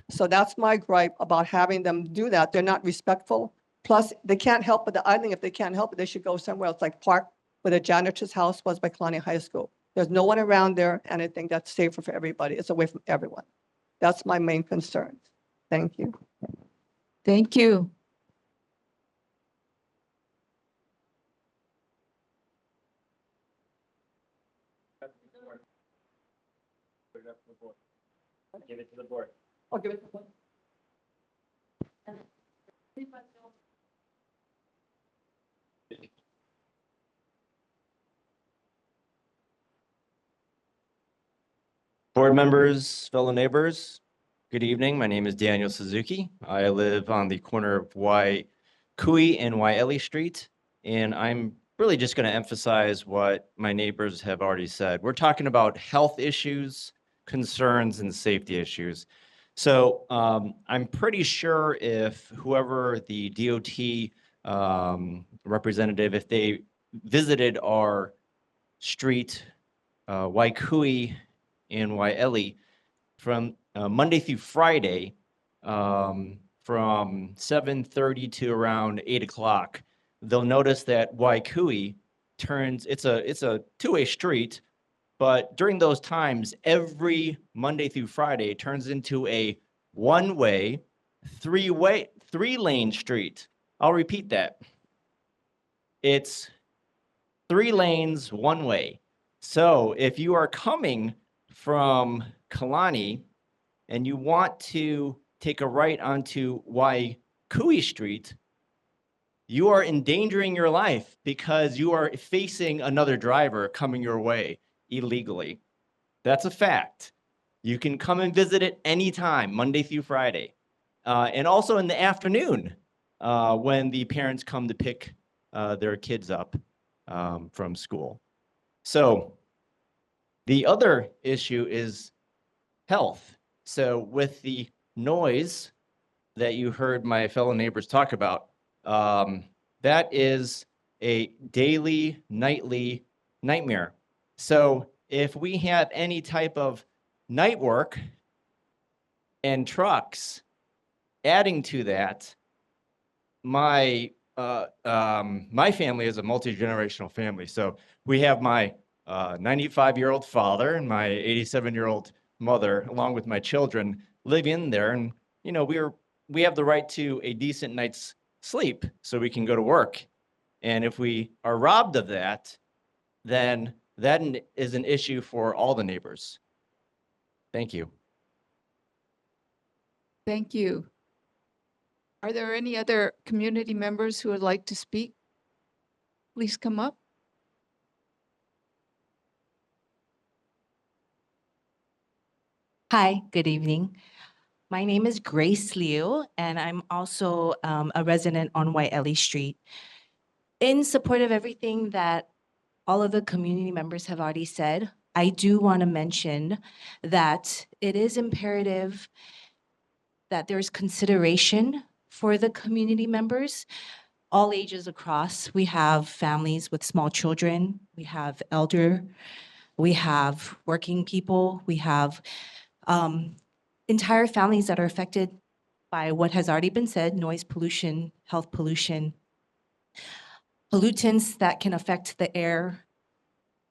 So that's my gripe about having them do that. They're not respectful. Plus, they can't help but the idling. If they can't help it, they should go somewhere else, like park where the janitor's house was by Kalani High School. There's no one around there, and I think that's safer for everybody. It's away from everyone. That's my main concern. Thank you. Thank you. Give it to the board. I'll give it to one. Board members, fellow neighbors, good evening. My name is Daniel Suzuki. I live on the corner of Waikui and Wailea Street, and I'm really just going to emphasize what my neighbors have already said. We're talking about health issues, concerns, and safety issues. So I'm pretty sure if whoever the DOT representative, if they visited our street, Waikui and Wailea, from Monday through Friday, from 7:30 to around 8 o'clock, they'll notice that Waikui turns, it's a two-way street, But during those times, every Monday through Friday turns into a one-way, three-lane street. I'll repeat that. It's 3 lanes, one way. So if you are coming from Kalani and you want to take a right onto Waikui Street, you are endangering your life because you are facing another driver coming your way illegally. That's a fact. You can come and visit it anytime, Monday through Friday. And also in the afternoon when the parents come to pick their kids up from school. So the other issue is health. So with the noise that you heard my fellow neighbors talk about, that is a daily, nightly nightmare. So if we have any type of night work and trucks adding to that, my family is a multi-generational family. So we have my 95-year-old father and my 87-year-old mother, along with my children, live in there. And, you know, we have the right to a decent night's sleep so we can go to work. And if we are robbed of that, then that is an issue for all the neighbors. Thank you. Thank you. Are there any other community members who would like to speak? Please come up. Hi, good evening. My name is Grace Liu, and I'm also a resident on Wailea Street. In support of everything that all of the community members have already said, I do want to mention that it is imperative that there's consideration for the community members, all ages across. We have families with small children, we have elder, we have working people, we have entire families that are affected by what has already been said, noise pollution, health pollution, pollutants that can affect the air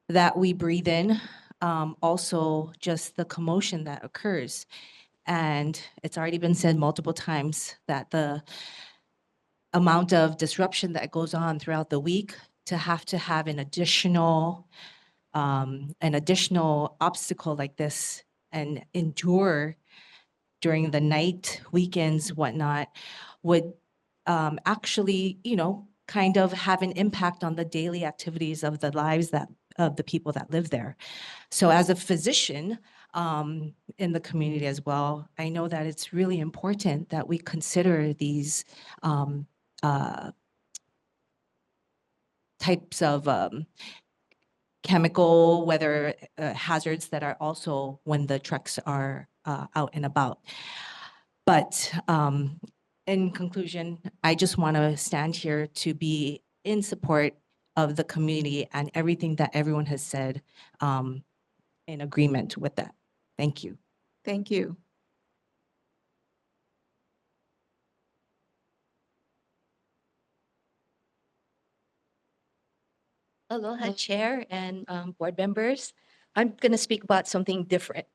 that we breathe in, also just the commotion that occurs. And it's already been said multiple times that the amount of disruption that goes on throughout the week to have an additional obstacle like this and endure during the night, weekends, whatnot, would actually, you know, kind of have an impact on the daily activities of the lives of the people that live there. So as a physician in the community as well, I know that it's really important that we consider these types of chemical, weather hazards that are also when the trucks are out and about. But in conclusion, I just want to stand here to be in support of the community and everything that everyone has said in agreement with that. Thank you. Thank you. Aloha, Chair and board members. I'm going to speak about something different.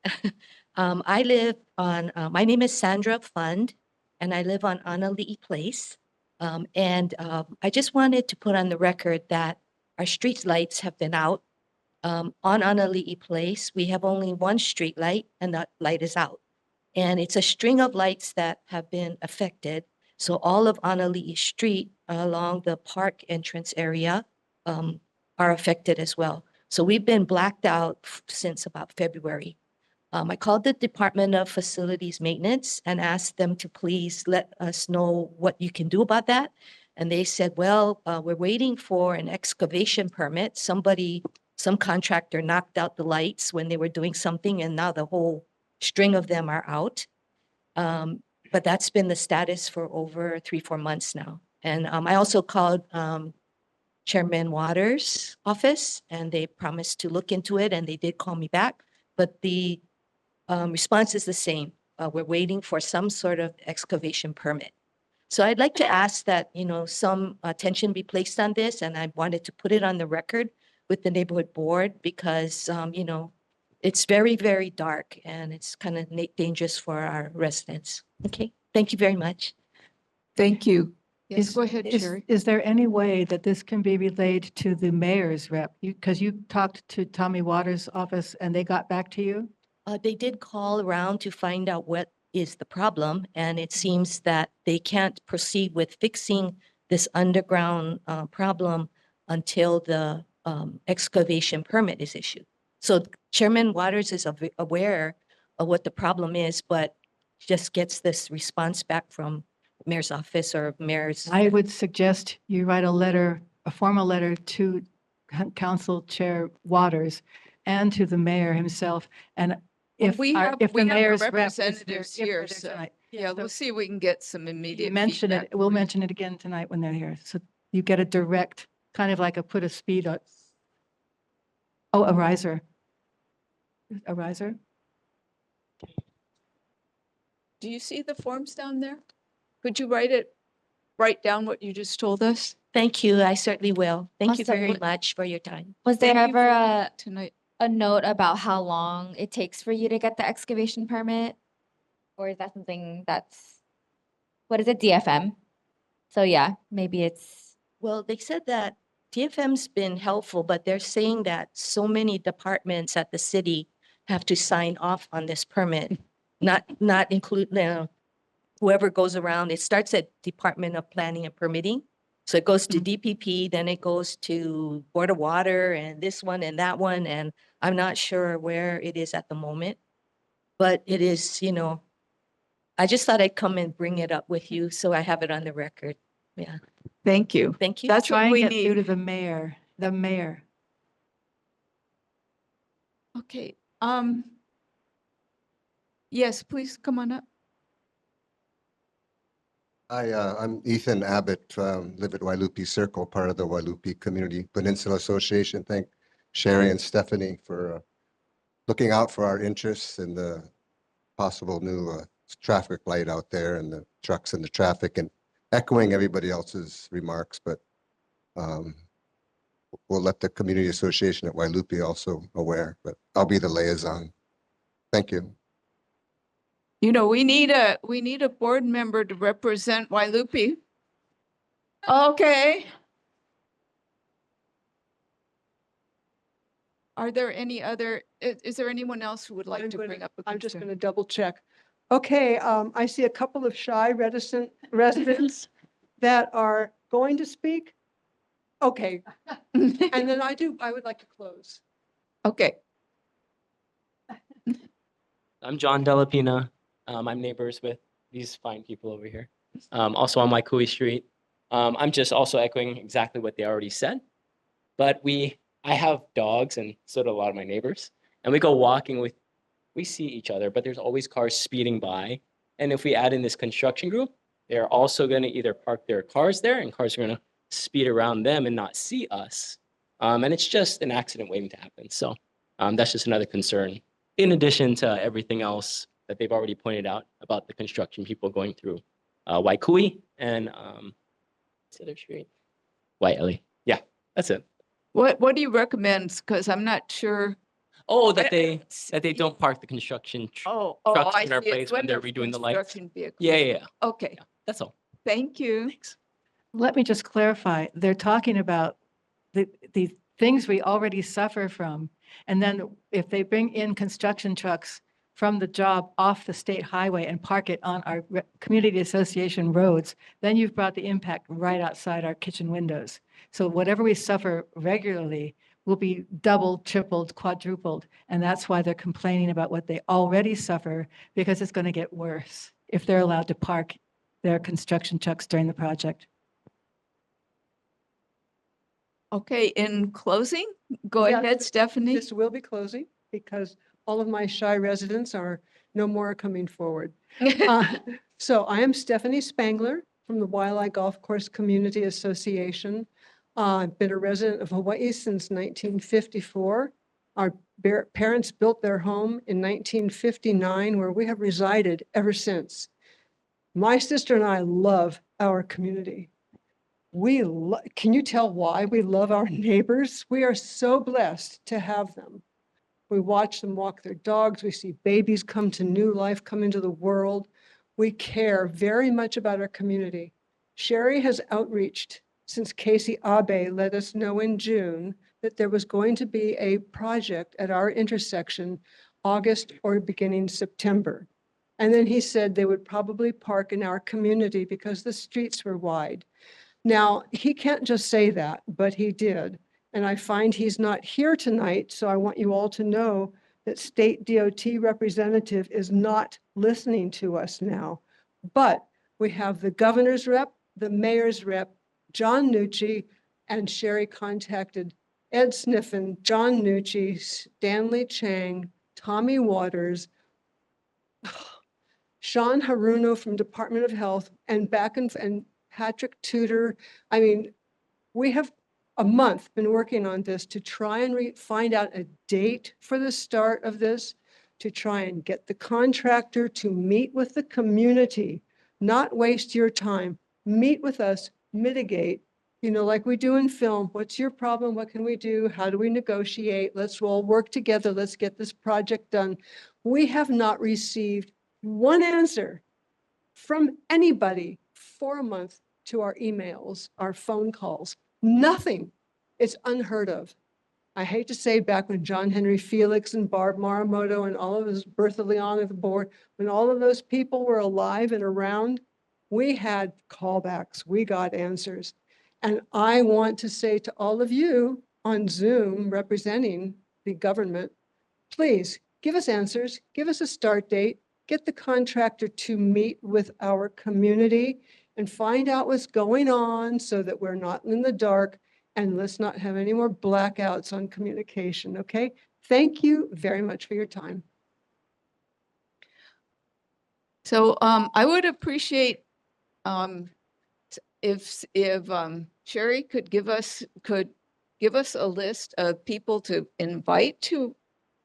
I live on, my name is Sandra Fund, and I live on Anali'i Place. I just wanted to put on the record that our street lights have been out. On Anali'i Place, we have only one street light, and that light is out. And it's a string of lights that have been affected. So all of Anali'i Street along the park entrance area are affected as well. So we've been blacked out since about February. I called the Department of Facilities Maintenance and asked them to please let us know what you can do about that. And they said, well, we're waiting for an excavation permit. Some contractor knocked out the lights when they were doing something, and now the whole string of them are out. But that's been the status for over 3-4 months now. And I also called Chairman Waters' office, and they promised to look into it, and they did call me back. But the response is the same. We're waiting for some sort of excavation permit. So I'd like to ask that, you know, some attention be placed on this, and I wanted to put it on the record with the neighborhood board because, you know, it's very, very dark and it's kind of dangerous for our residents. Okay, thank you very much. Thank you. Yes, Is- go ahead, is- Sherry. Is there any way that this can be relayed to the mayor's rep? Because you talked to Tommy Waters' office and they got back to you? They did call around to find out what is the problem, and it seems that they can't proceed with fixing this underground problem until the excavation permit is issued. So Chairman Waters is aware of what the problem is, but just gets this response back from mayor's office or mayor's. I would suggest you write a letter, a formal letter to Council Chair Waters and to the mayor himself. And if We our- have, if we the have the mayor's rep is there- representatives if they're here, there so, tonight. yeah, So we'll see if we can get some immediate mention feedback. it, we'll mention it again tonight when they're here. So you get a direct, kind of like a put a speed on. Oh, a riser. A riser? Do you see the forms down there? Could you write down what you just told us? Thank you, I certainly will. Thank you Also, very much for your time. Was there Thank you ever for a, Tonight. a note about how long it takes for you to get the excavation permit? Or is that something that's, what is it, DFM? So yeah, maybe it's, Well, they said that DFM's been helpful, but they're saying that so many departments at the city have to sign off on this permit, not include, whoever goes around. It starts at Department of Planning and Permitting. So it goes to DPP, then it goes to Board of Water and this one and that one. And I'm not sure where it is at the moment. But it is, I just thought I'd come and bring it up with you so I have it on the record. Yeah. Thank you. Thank you. That's Try what and we get through to need. the mayor, the mayor. Okay, yes, please come on up. Hi, I'm Ethan Abbott, live at Wailupi Circle, part of the Wailupi Community Peninsula Association. Thank Sherry and Stephanie for looking out for our interests and the possible new traffic light out there and the trucks and the traffic and echoing everybody else's remarks, but we'll let the Community Association at Wailupi also aware, but I'll be the liaison. Thank you. We need a board member to represent Wailupi. Okay. Are there any other, is there anyone else who would like to bring up a I'm just concern? going to double check. Okay, I see a couple of shy reticent residents that are going to speak. Okay. And then I would like to close. Okay. I'm John Delapina. I'm neighbors with these fine people over here. Also on Waikui Street. I'm just also echoing exactly what they already said. But I have dogs and so do a lot of my neighbors. And we go walking we see each other, but there's always cars speeding by. And if we add in this construction group, they're also going to either park their cars there and cars are going to speed around them and not see us. And it's just an accident waiting to happen. So that's just another concern. In addition to everything else that they've already pointed out about the construction people going through Waikui and what's the other street? Waiʻali. Yeah, that's it. What do you recommend? Because I'm not sure. Oh, that they don't park the construction Oh, trucks I in our see. It's place when they're the redoing the lights. construction vehicles. Yeah. Okay, That's all. thank you. Thanks. Let me just clarify. They're talking about the things we already suffer from. And then if they bring in construction trucks from the job off the state highway and park it on our community association roads, then you've brought the impact right outside our kitchen windows. So whatever we suffer regularly will be doubled, tripled, quadrupled. And that's why they're complaining about what they already suffer, because it's going to get worse if they're allowed to park their construction trucks during the project. Okay, in closing, go Yes, ahead, Stephanie. This will be closing because all of my shy residents are no more coming forward. So I am Stephanie Spangler from the Waialae Golf Course Community Association. I've been a resident of Hawaii since 1954. Our parents built their home in 1959, where we have resided ever since. My sister and I love our community. Can you tell why we love our neighbors? We are so blessed to have them. We watch them walk their dogs. We see babies come to new life, come into the world. We care very much about our community. Sherry has outreached since Casey Abe let us know in June that there was going to be a project at our intersection August or beginning September. And then he said they would probably park in our community because the streets were wide. Now, he can't just say that, but he did. And I find he's not here tonight, so I want you all to know that state DOT representative is not listening to us now. But we have the governor's rep, the mayor's rep, John Nucci, and Sherry contacted Ed Sniffen, John Nucci, Stanley Chang, Tommy Waters, Sean Haruno from Department of Health, and Patrick Tudor. I mean, we have a month been working on this to try and find out a date for the start of this, to try and get the contractor to meet with the community, not waste your time, meet with us, mitigate, like we do in film. What's your problem? What can we do? How do we negotiate? Let's all work together. Let's get this project done. We have not received one answer from anybody for a month to our emails, our phone calls. Nothing. It's unheard of. I hate to say, back when John Henry Felix and Barb Maramoto and all of us, Bertha Leon at the board, when all of those people were alive and around, we had callbacks, we got answers. And I want to say to all of you on Zoom representing the government, please give us answers, give us a start date, get the contractor to meet with our community and find out what's going on so that we're not in the dark, and let's not have any more blackouts on communication, okay? Thank you very much for your time. So I would appreciate if Sherry could give us a list of people to invite to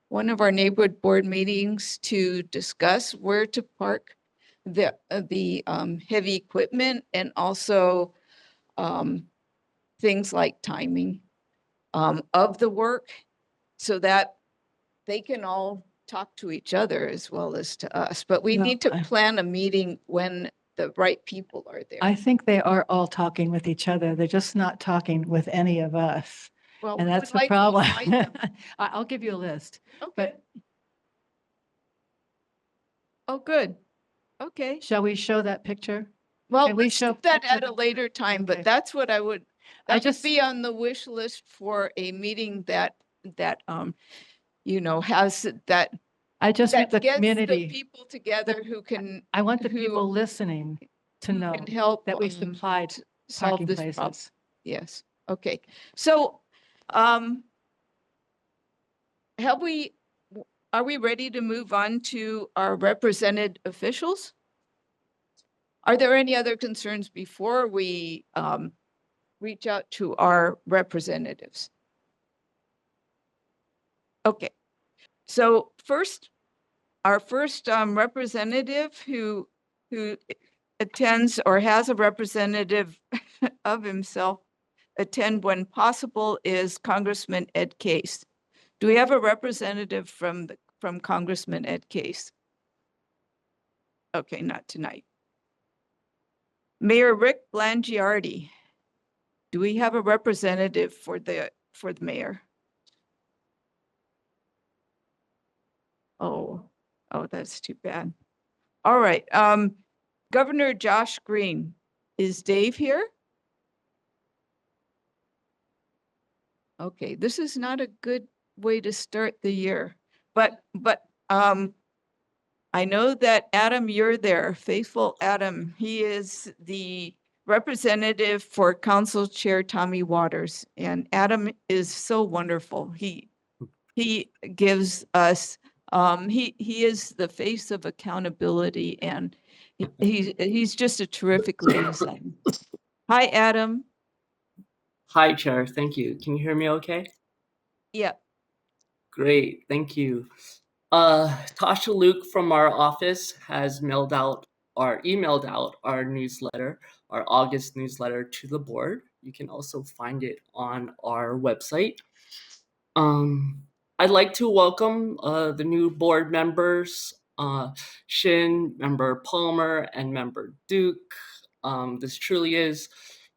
one of our neighborhood board meetings to discuss where to park the heavy equipment, and also things like timing of the work, so that they can all talk to each other as well as to us. But we need to plan a meeting when the right people are there. I think they are all talking with each other. They're just not talking with any of us. Well, And we that's would the like to problem. invite them. I'll give you a list. Okay. But Oh, good. Okay. shall we show that picture? Well, Can we let's show do that at pictures? a later time, but Okay. that's what I would, I that just- would be on the wish list for a meeting that has that. I just want the gets community. people together who can. I want the who- people listening to who know can help that we um, supplied solve parking this problem. places. Yes. Okay. So, are we ready to move on to our represented officials? Are there any other concerns before we reach out to our representatives? Okay. So first, our first representative who attends or has a representative of himself attend when possible is Congressman Ed Case. Do we have a representative from Congressman Ed Case? Okay, not tonight. Mayor Rick Blangiardi. Do we have a representative for the mayor? Oh, that's too bad. All right, Governor Josh Green. Is Dave here? Okay, this is not a good way to start the year, but I know that Adam, you're there, faithful Adam. He is the representative for Council Chair Tommy Waters, and Adam is so wonderful. He gives us, he is the face of accountability, and he's just a terrific liaison. Hi, Adam. Hi, Chair. Thank you. Can you hear me okay? Yeah. Great. Thank you. Tasha Luke from our office has mailed out emailed out our newsletter, our August newsletter to the board. You can also find it on our website. I'd like to welcome the new board members, Shin, Member Palmer, and Member Duke. This truly is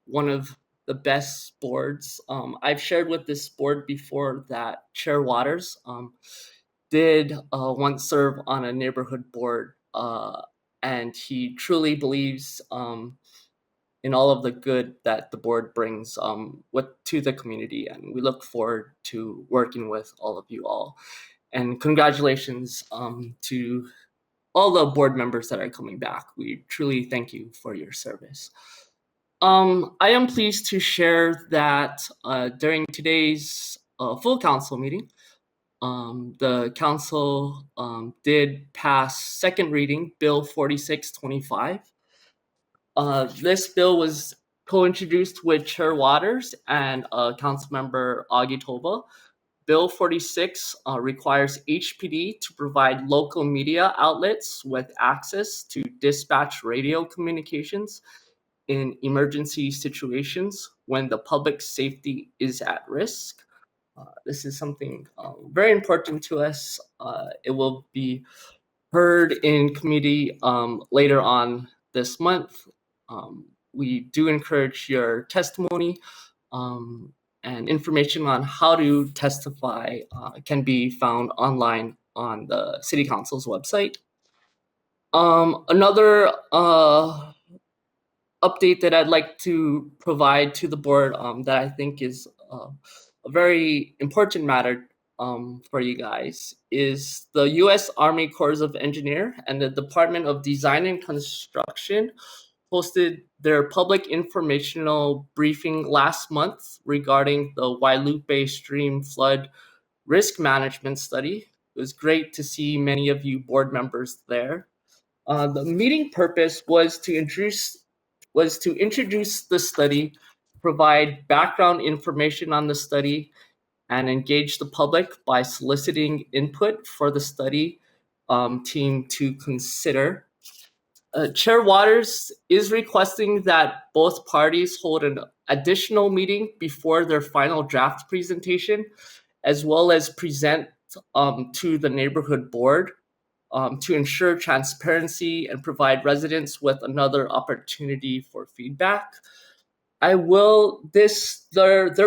one of the best boards. I've shared with this board before that Chair Waters did once serve on a neighborhood board, and he truly believes in all of the good that the board brings to the community, and we look forward to working with all of you all. And congratulations to all the board members that are coming back. We truly thank you for your service. I am pleased to share that during today's full council meeting, the council did pass second reading Bill 4625. This bill was co-introduced with Chair Waters and Councilmember Augie Tova. Bill 46 requires HPD to provide local media outlets with access to dispatch radio communications in emergency situations when the public safety is at risk. This is something very important to us. It will be heard in committee later on this month. We do encourage your testimony, and information on how to testify can be found online on the City Council's website. Another update that I'd like to provide to the board that I think is a very important matter for you guys is the U.S. Army Corps of Engineers and the Department of Design and Construction hosted their public informational briefing last month regarding the Wailupe Stream Flood Risk Management Study. It was great to see many of you board members there. The meeting purpose was to introduce the study, provide background information on the study, and engage the public by soliciting input for the study team to consider. Chair Waters is requesting that both parties hold an additional meeting before their final draft presentation, as well as present to the neighborhood board to ensure transparency and provide residents with another opportunity for feedback. Their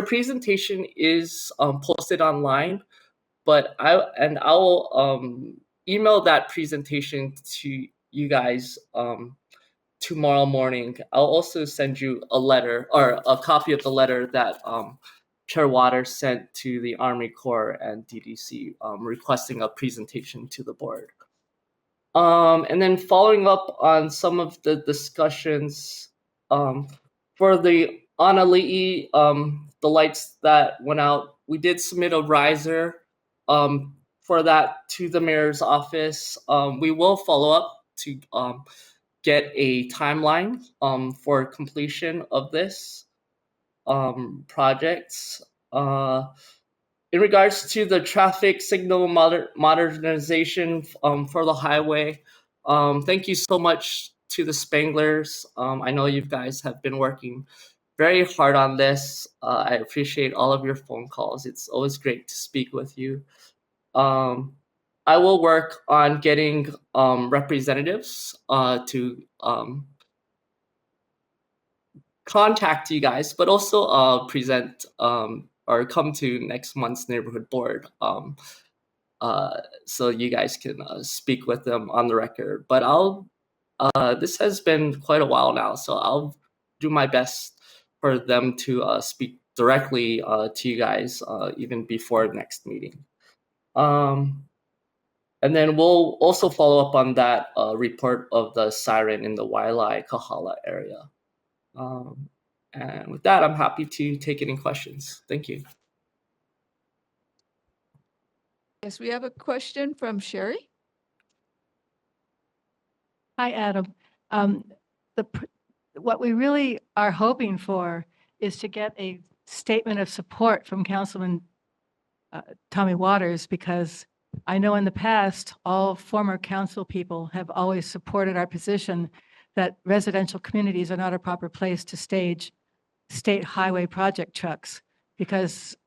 presentation is posted online, but I'll email that presentation to you guys tomorrow morning. I'll also send you a letter or a copy of the letter that Chair Waters sent to the Army Corps and DDC requesting a presentation to the board. And then following up on some of the discussions for the Anali'i, the lights that went out, we did submit a riser for that to the mayor's office. We will follow up to get a timeline for completion of this projects. In regards to the traffic signal modernization for the highway, thank you so much to the Spanglers. I know you guys have been working very hard on this. I appreciate all of your phone calls. It's always great to speak with you. I will work on getting representatives to contact you guys, but also present or come to next month's neighborhood board so you guys can speak with them on the record. But this has been quite a while now, so I'll do my best for them to speak directly to you guys even before the next meeting. And then we'll also follow up on that report of the siren in the Wailai Kahala area. And with that, I'm happy to take any questions. Thank you. Yes, we have a question from Sherry. Hi, Adam. What we really are hoping for is to get a statement of support from Councilman Tommy Waters, because I know in the past, all former council people have always supported our position that residential communities are not a proper place to stage state highway project trucks, because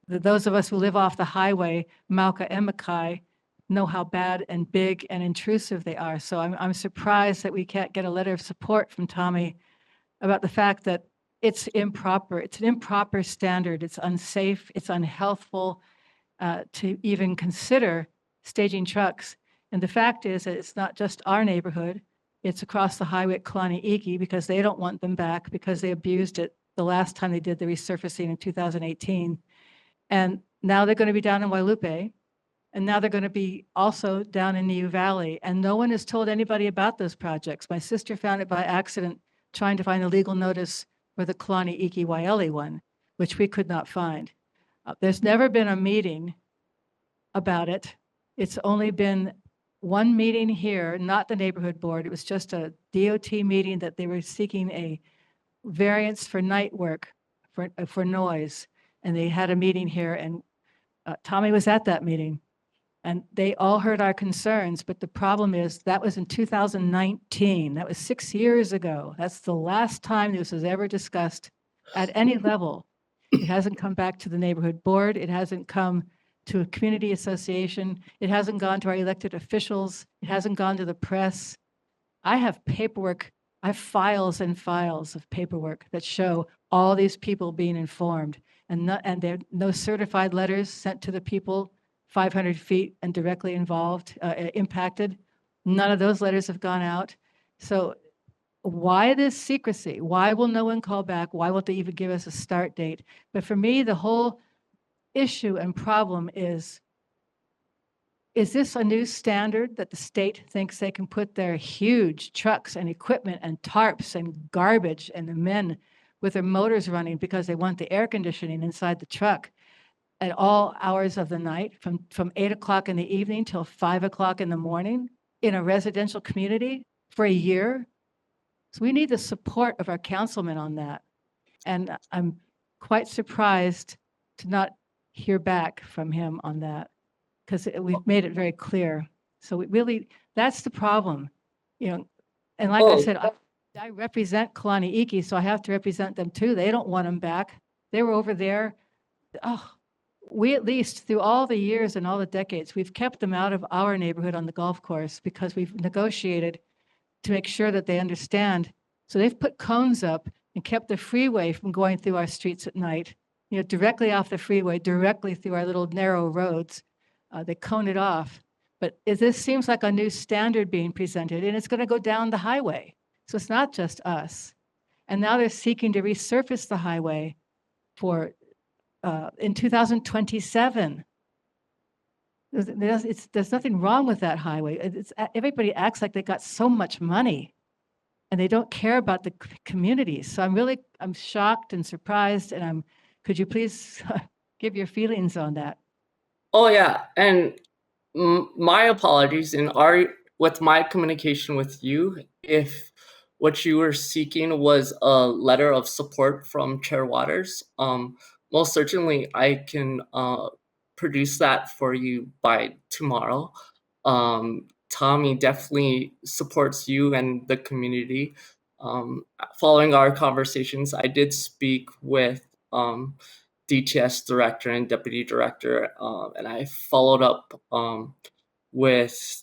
those of us who live off the highway, Mauka and Mackay, know how bad and big and intrusive they are. So I'm surprised that we can't get a letter of support from Tommy about the fact that it's improper. It's an improper standard. It's unsafe. It's unhealthful to even consider staging trucks. And the fact is that it's not just our neighborhood. It's across the highway at Kuliʻouʻou-Kalani because they don't want them back because they abused it the last time they did the resurfacing in 2018. And now they're going to be down in Wailupe. And now they're going to be also down in Niu Valley. And no one has told anybody about those projects. My sister found it by accident trying to find a legal notice for the Kalani-Iki-Waiʻali one, which we could not find. There's never been a meeting about it. It's only been one meeting here, not the neighborhood board. It was just a DOT meeting that they were seeking a variance for night work for noise. And they had a meeting here, and Tommy was at that meeting. And they all heard our concerns, but the problem is that was in 2019. That was 6 years ago. That's the last time this was ever discussed at any level. It hasn't come back to the neighborhood board. It hasn't come to a community association. It hasn't gone to our elected officials. It hasn't gone to the press. I have paperwork. I have files and files of paperwork that show all these people being informed, and there are no certified letters sent to the people 500 feet and directly involved, impacted. None of those letters have gone out. So why this secrecy? Why will no one call back? Why won't they even give us a start date? But for me, the whole issue and problem is this a new standard that the state thinks they can put their huge trucks and equipment and tarps and garbage and the men with their motors running because they want the air conditioning inside the truck at all hours of the night from 8 o'clock in the evening till 5 o'clock in the morning in a residential community for a year? So we need the support of our councilman on that. And I'm quite surprised to not hear back from him on that, because we've made it very clear. So we really, that's the problem, you know. And like I said, I represent Kalani-Iki, so I have to represent them too. They don't want them back. They were over there. Oh, we at least through all the years and all the decades, we've kept them out of our neighborhood on the golf course because we've negotiated to make sure that they understand. So they've put cones up and kept the freeway from going through our streets at night, you know, directly off the freeway, directly through our little narrow roads. They cone it off. But this seems like a new standard being presented, and it's going to go down the highway. So it's not just us. And now they're seeking to resurface the highway for in 2027. There's nothing wrong with that highway. Everybody acts like they got so much money and they don't care about the communities. So I'm shocked and surprised, and could you please give your feelings on that? Oh yeah, and my apologies with my communication with you, if what you were seeking was a letter of support from Chair Waters. Most certainly I can produce that for you by tomorrow. Tommy definitely supports you and the community. Following our conversations, I did speak with DTS director and deputy director, and I followed up with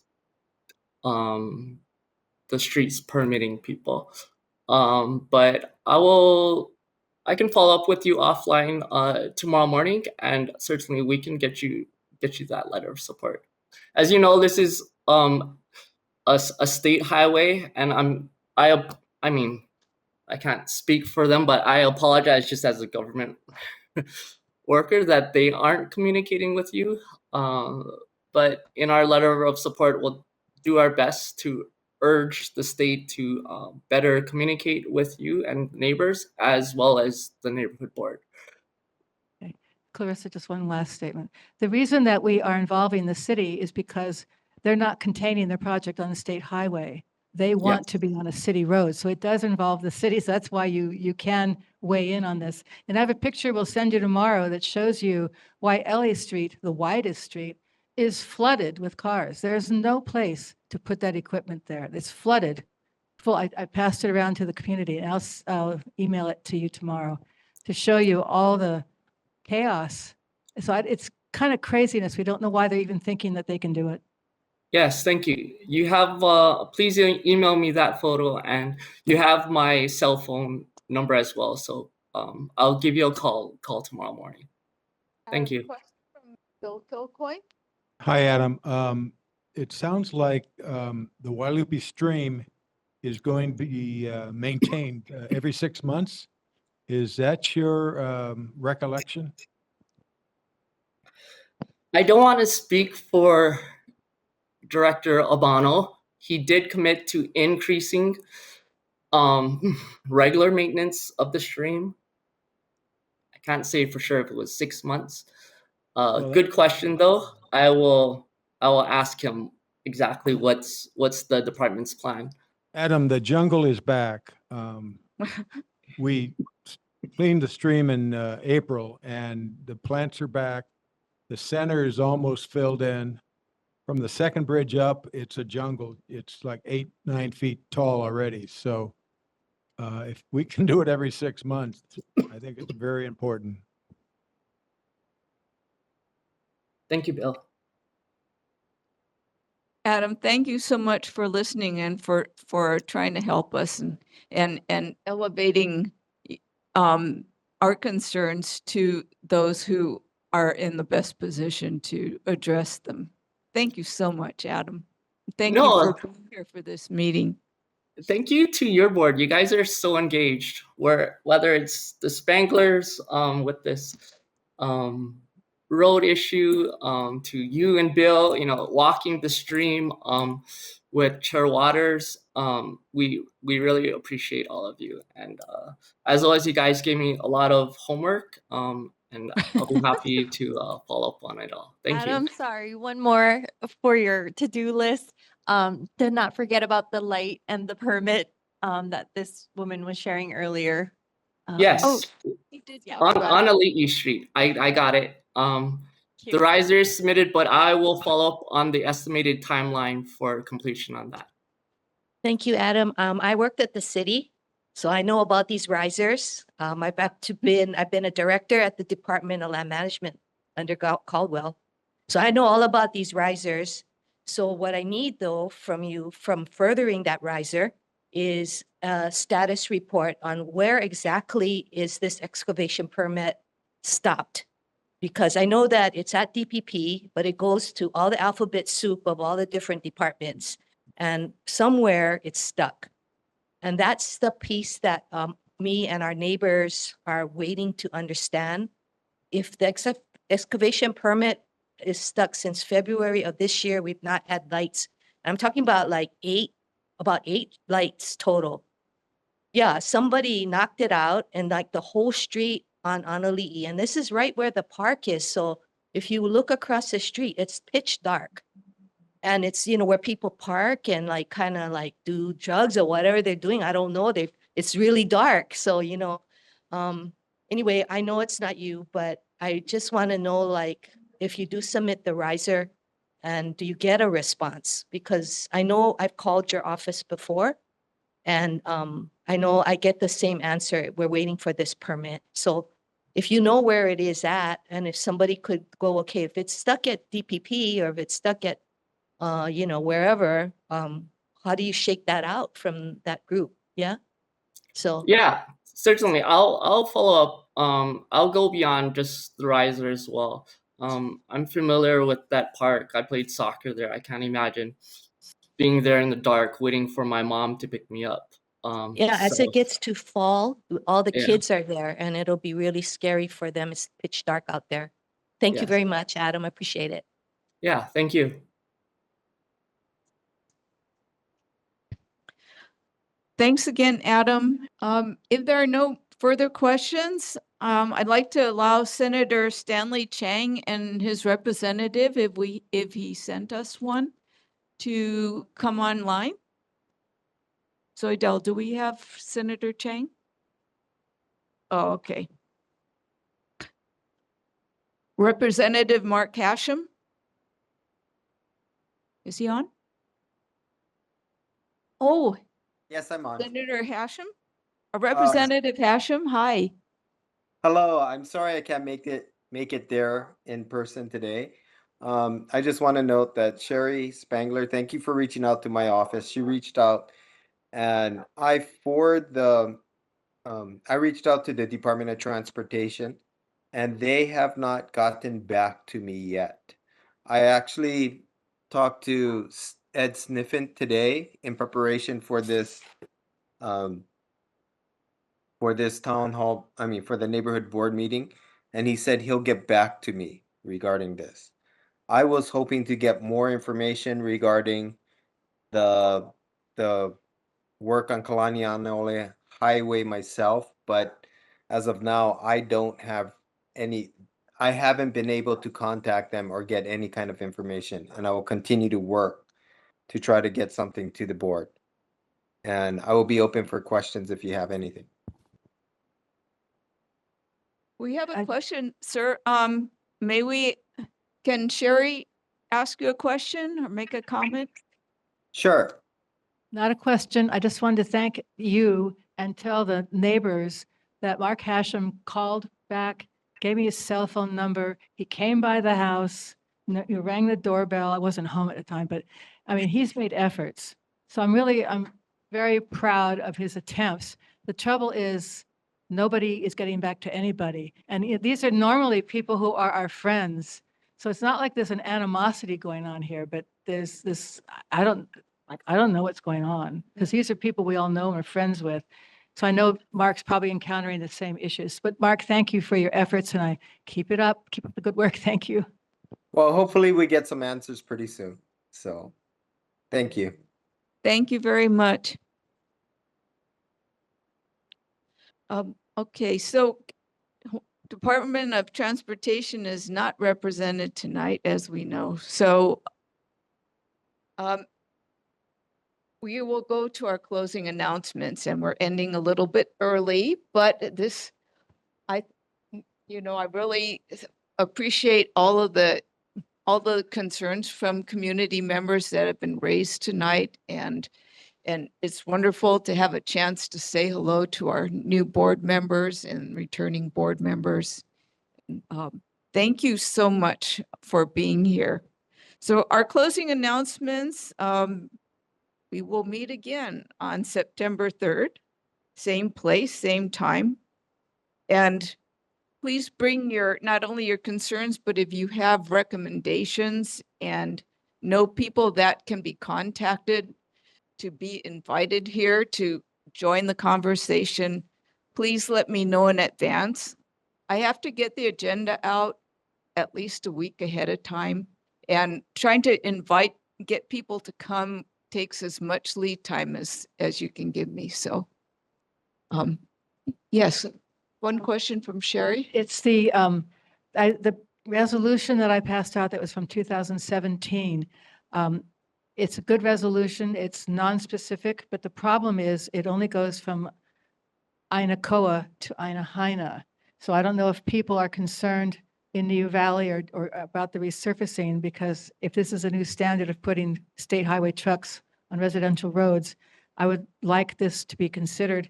the streets permitting people. But I can follow up with you offline tomorrow morning, and certainly we can get you that letter of support. As you know, this is a state highway, and I mean, I can't speak for them, but I apologize just as a government worker that they aren't communicating with you. But in our letter of support, we'll do our best to urge the state to better communicate with you and neighbors, as well as the neighborhood board. Okay. Clarissa, just one last statement. The reason that we are involving the city is because they're not containing their project on the state highway. They want to be on a city road. So it does involve the city. So that's why you can weigh in on this. And I have a picture we'll send you tomorrow that shows you why Ellie Street, the widest street, is flooded with cars. There's no place to put that equipment there. It's flooded. Full. I passed it around to the community, and I'll email it to you tomorrow to show you all the chaos. So it's kind of craziness. We don't know why they're even thinking that they can do it. Yes, thank you. You have, please email me that photo, and you have my cell phone number as well. So I'll give you a call tomorrow morning. Thank you. Question from Bill Kilcoy. Hi, Adam. It sounds like the Wailupi stream is going to be maintained every 6 months. Is that your recollection? I don't want to speak for Director Albano. He did commit to increasing regular maintenance of the stream. I can't say for sure if it was 6 months. Good question though. I will ask him exactly what's the department's plan. Adam, the jungle is back. We cleaned the stream in April, and the plants are back. The center is almost filled in. From the second bridge up, it's a jungle. It's like 8-9 feet tall already. So if we can do it every 6 months, I think it's very important. Thank you, Bill. Adam, thank you so much for listening and for trying to help us and elevating our concerns to those who are in the best position to address them. Thank you so much, Adam. Thank you for being here for this meeting. Thank you to your board. You guys are so engaged. Whether it's the Spanglers with this road issue, to you and Bill, walking the stream with Chair Waters. We really appreciate all of you. And as always, you guys gave me a lot of homework, and I'll be happy to follow up on it all. Thank you. Adam, sorry, one more for your to-do list. To not forget about the light and the permit that this woman was sharing earlier. Yes. Yeah. On Kuliʻouʻou Street. I got it. The riser is submitted, but I will follow up on the estimated timeline for completion on that. Thank you, Adam. I worked at the city, so I know about these risers. I've been a director at the Department of Land Management under Caldwell. So I know all about these risers. So what I need though from you from furthering that riser is a status report on where exactly is this excavation permit stopped. Because I know that it's at DPP, but it goes to all the alphabet soup of all the different departments. And somewhere it's stuck. And that's the piece that me and our neighbors are waiting to understand. If the excavation permit is stuck since February of this year, we've not had lights. I'm talking about like about eight lights total. Yeah, somebody knocked it out and like the whole street on Honolulu. And this is right where the park is. So if you look across the street, it's pitch dark. And it's, where people park and like kind of like do drugs or whatever they're doing. I don't know. It's really dark. So, anyway, I know it's not you, but I just want to know, like, if you do submit the riser and do you get a response? Because I know I've called your office before and I know I get the same answer. We're waiting for this permit. So if you know where it is at, and if somebody could go, okay, if it's stuck at DPP or if it's stuck at, wherever, how do you shake that out from that group? Yeah. So. Yeah, certainly. I'll follow up. I'll go beyond just the riser as well. I'm familiar with that park. I played soccer there. I can't imagine being there in the dark, waiting for my mom to pick me up. As it gets to fall, all the Yeah. kids are there and it'll be really scary for them. It's pitch dark out there. Thank you Yes. very much, Adam. I appreciate it. Yeah, thank you. Thanks again, Adam. If there are no further questions, I'd like to allow Senator Stanley Chang and his representative, if he sent us one, to come online. So Adele, do we have Senator Chang? Oh, okay. Representative Mark Casham. Is he on? Oh, Yes, I'm on. Senator Hashem? Representative Hashem, hi. Hello, I'm sorry I can't make it there in person today. I just want to note that Sherry Spangler, thank you for reaching out to my office. She reached out and I reached out to the Department of Transportation and they have not gotten back to me yet. I actually talked to Ed Sniffen today in preparation for this town hall, for the neighborhood board meeting, and he said he'll get back to me regarding this. I was hoping to get more information regarding the work on Kalani Highway myself, but as of now, I haven't been able to contact them or get any kind of information, and I will continue to work to try to get something to the board. And I will be open for questions if you have anything. We have a question, sir. Can Sherry ask you a question or make a comment? Sure. Not a question. I just wanted to thank you and tell the neighbors that Mark Hashem called back, gave me his cell phone number. He came by the house, you rang the doorbell. I wasn't home at the time, but I mean, he's made efforts. So I'm very proud of his attempts. The trouble is nobody is getting back to anybody. And these are normally people who are our friends. So it's not like there's an animosity going on here, but there's this, I don't know what's going on because these are people we all know and are friends with. So I know Mark's probably encountering the same issues. But Mark, thank you for your efforts and I keep up the good work. Thank you. Well, hopefully we get some answers pretty soon. So thank you. Thank you very much. Okay, so Department of Transportation is not represented tonight, as we know. So we will go to our closing announcements and we're ending a little bit early, but I really appreciate all the concerns from community members that have been raised tonight. And it's wonderful to have a chance to say hello to our new board members and returning board members. Thank you so much for being here. So our closing announcements, we will meet again on September 3rd, same place, same time. And please bring not only your concerns, but if you have recommendations and know people that can be contacted to be invited here to join the conversation, please let me know in advance. I have to get the agenda out at least a week ahead of time, and trying to get people to come takes as much lead time as you can give me. So, yes, one question from Sherry. It's the resolution that I passed out that was from 2017. It's a good resolution. It's non-specific, but the problem is it only goes from Ainakoa to Ainahaina. So I don't know if people are concerned in New Valley or about the resurfacing, because if this is a new standard of putting state highway trucks on residential roads, I would like this to be considered.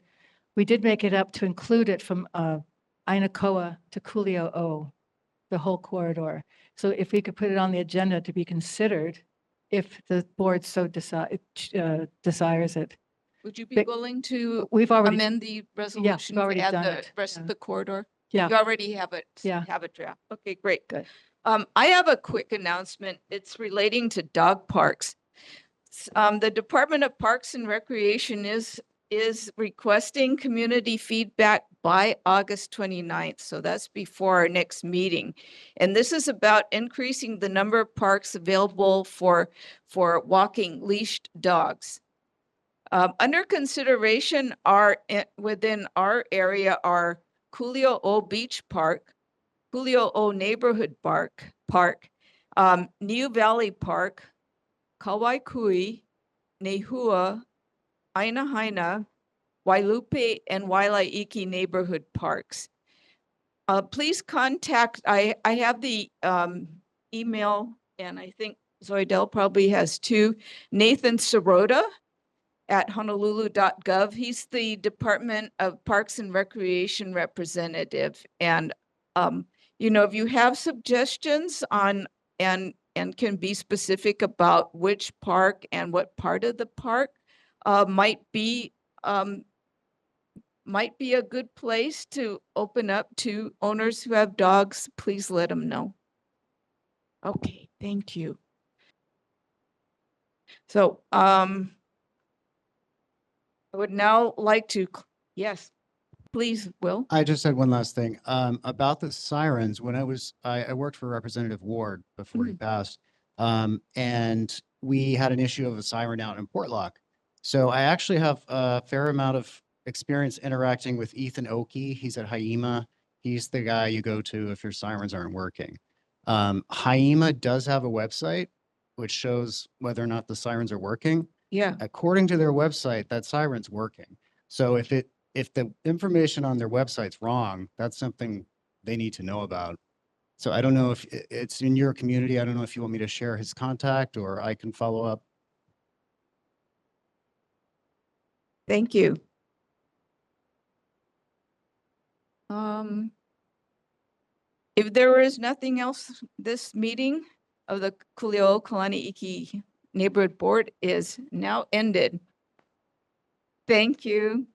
We did make it up to include it from Ainakoa to Kuliʻouʻou, the whole corridor. So if we could put it on the agenda to be considered, if the board so desires it. Would you be willing to amend the resolution already to add done the it. rest of the corridor? Yeah. You already have it. Yeah. Have a draft. Okay, great. Good. I have a quick announcement. It's relating to dog parks. The Department of Parks and Recreation is requesting community feedback by August 29th. So that's before our next meeting. And this is about increasing the number of parks available for walking leashed dogs. Under consideration within our area are Kuliʻouʻou Beach Park, Kuliʻouʻou Neighborhood Park, New Valley Park, Kauai, Nehua, Ainahaina, Wailupe, and Wailaiki neighborhood parks. Please contact, I have the email, and I think Zoidell probably has two. Nathan Sirota at honolulu.gov. He's the Department of Parks and Recreation representative. And, if you have suggestions on, and can be specific about which park and what part of the park might be a good place to open up to owners who have dogs, please let them know. Okay, thank you. So, I would now like to, yes, please, Will. I just had one last thing, about the sirens. When I worked for Representative Ward before he passed. And we had an issue of a siren out in Portlock. So I actually have a fair amount of experience interacting with Ethan Oki. He's at Haima. He's the guy you go to if your sirens aren't working. Haima does have a website which shows whether or not the sirens are working. Yeah. According to their website, that siren's working. So if the information on their website's wrong, that's something they need to know about. So I don't know if it's in your community. I don't know if you want me to share his contact or I can follow up. Thank you. If there is nothing else, this meeting of the Kuliʻouʻou-Kalani Iki Neighborhood Board is now ended. Thank you.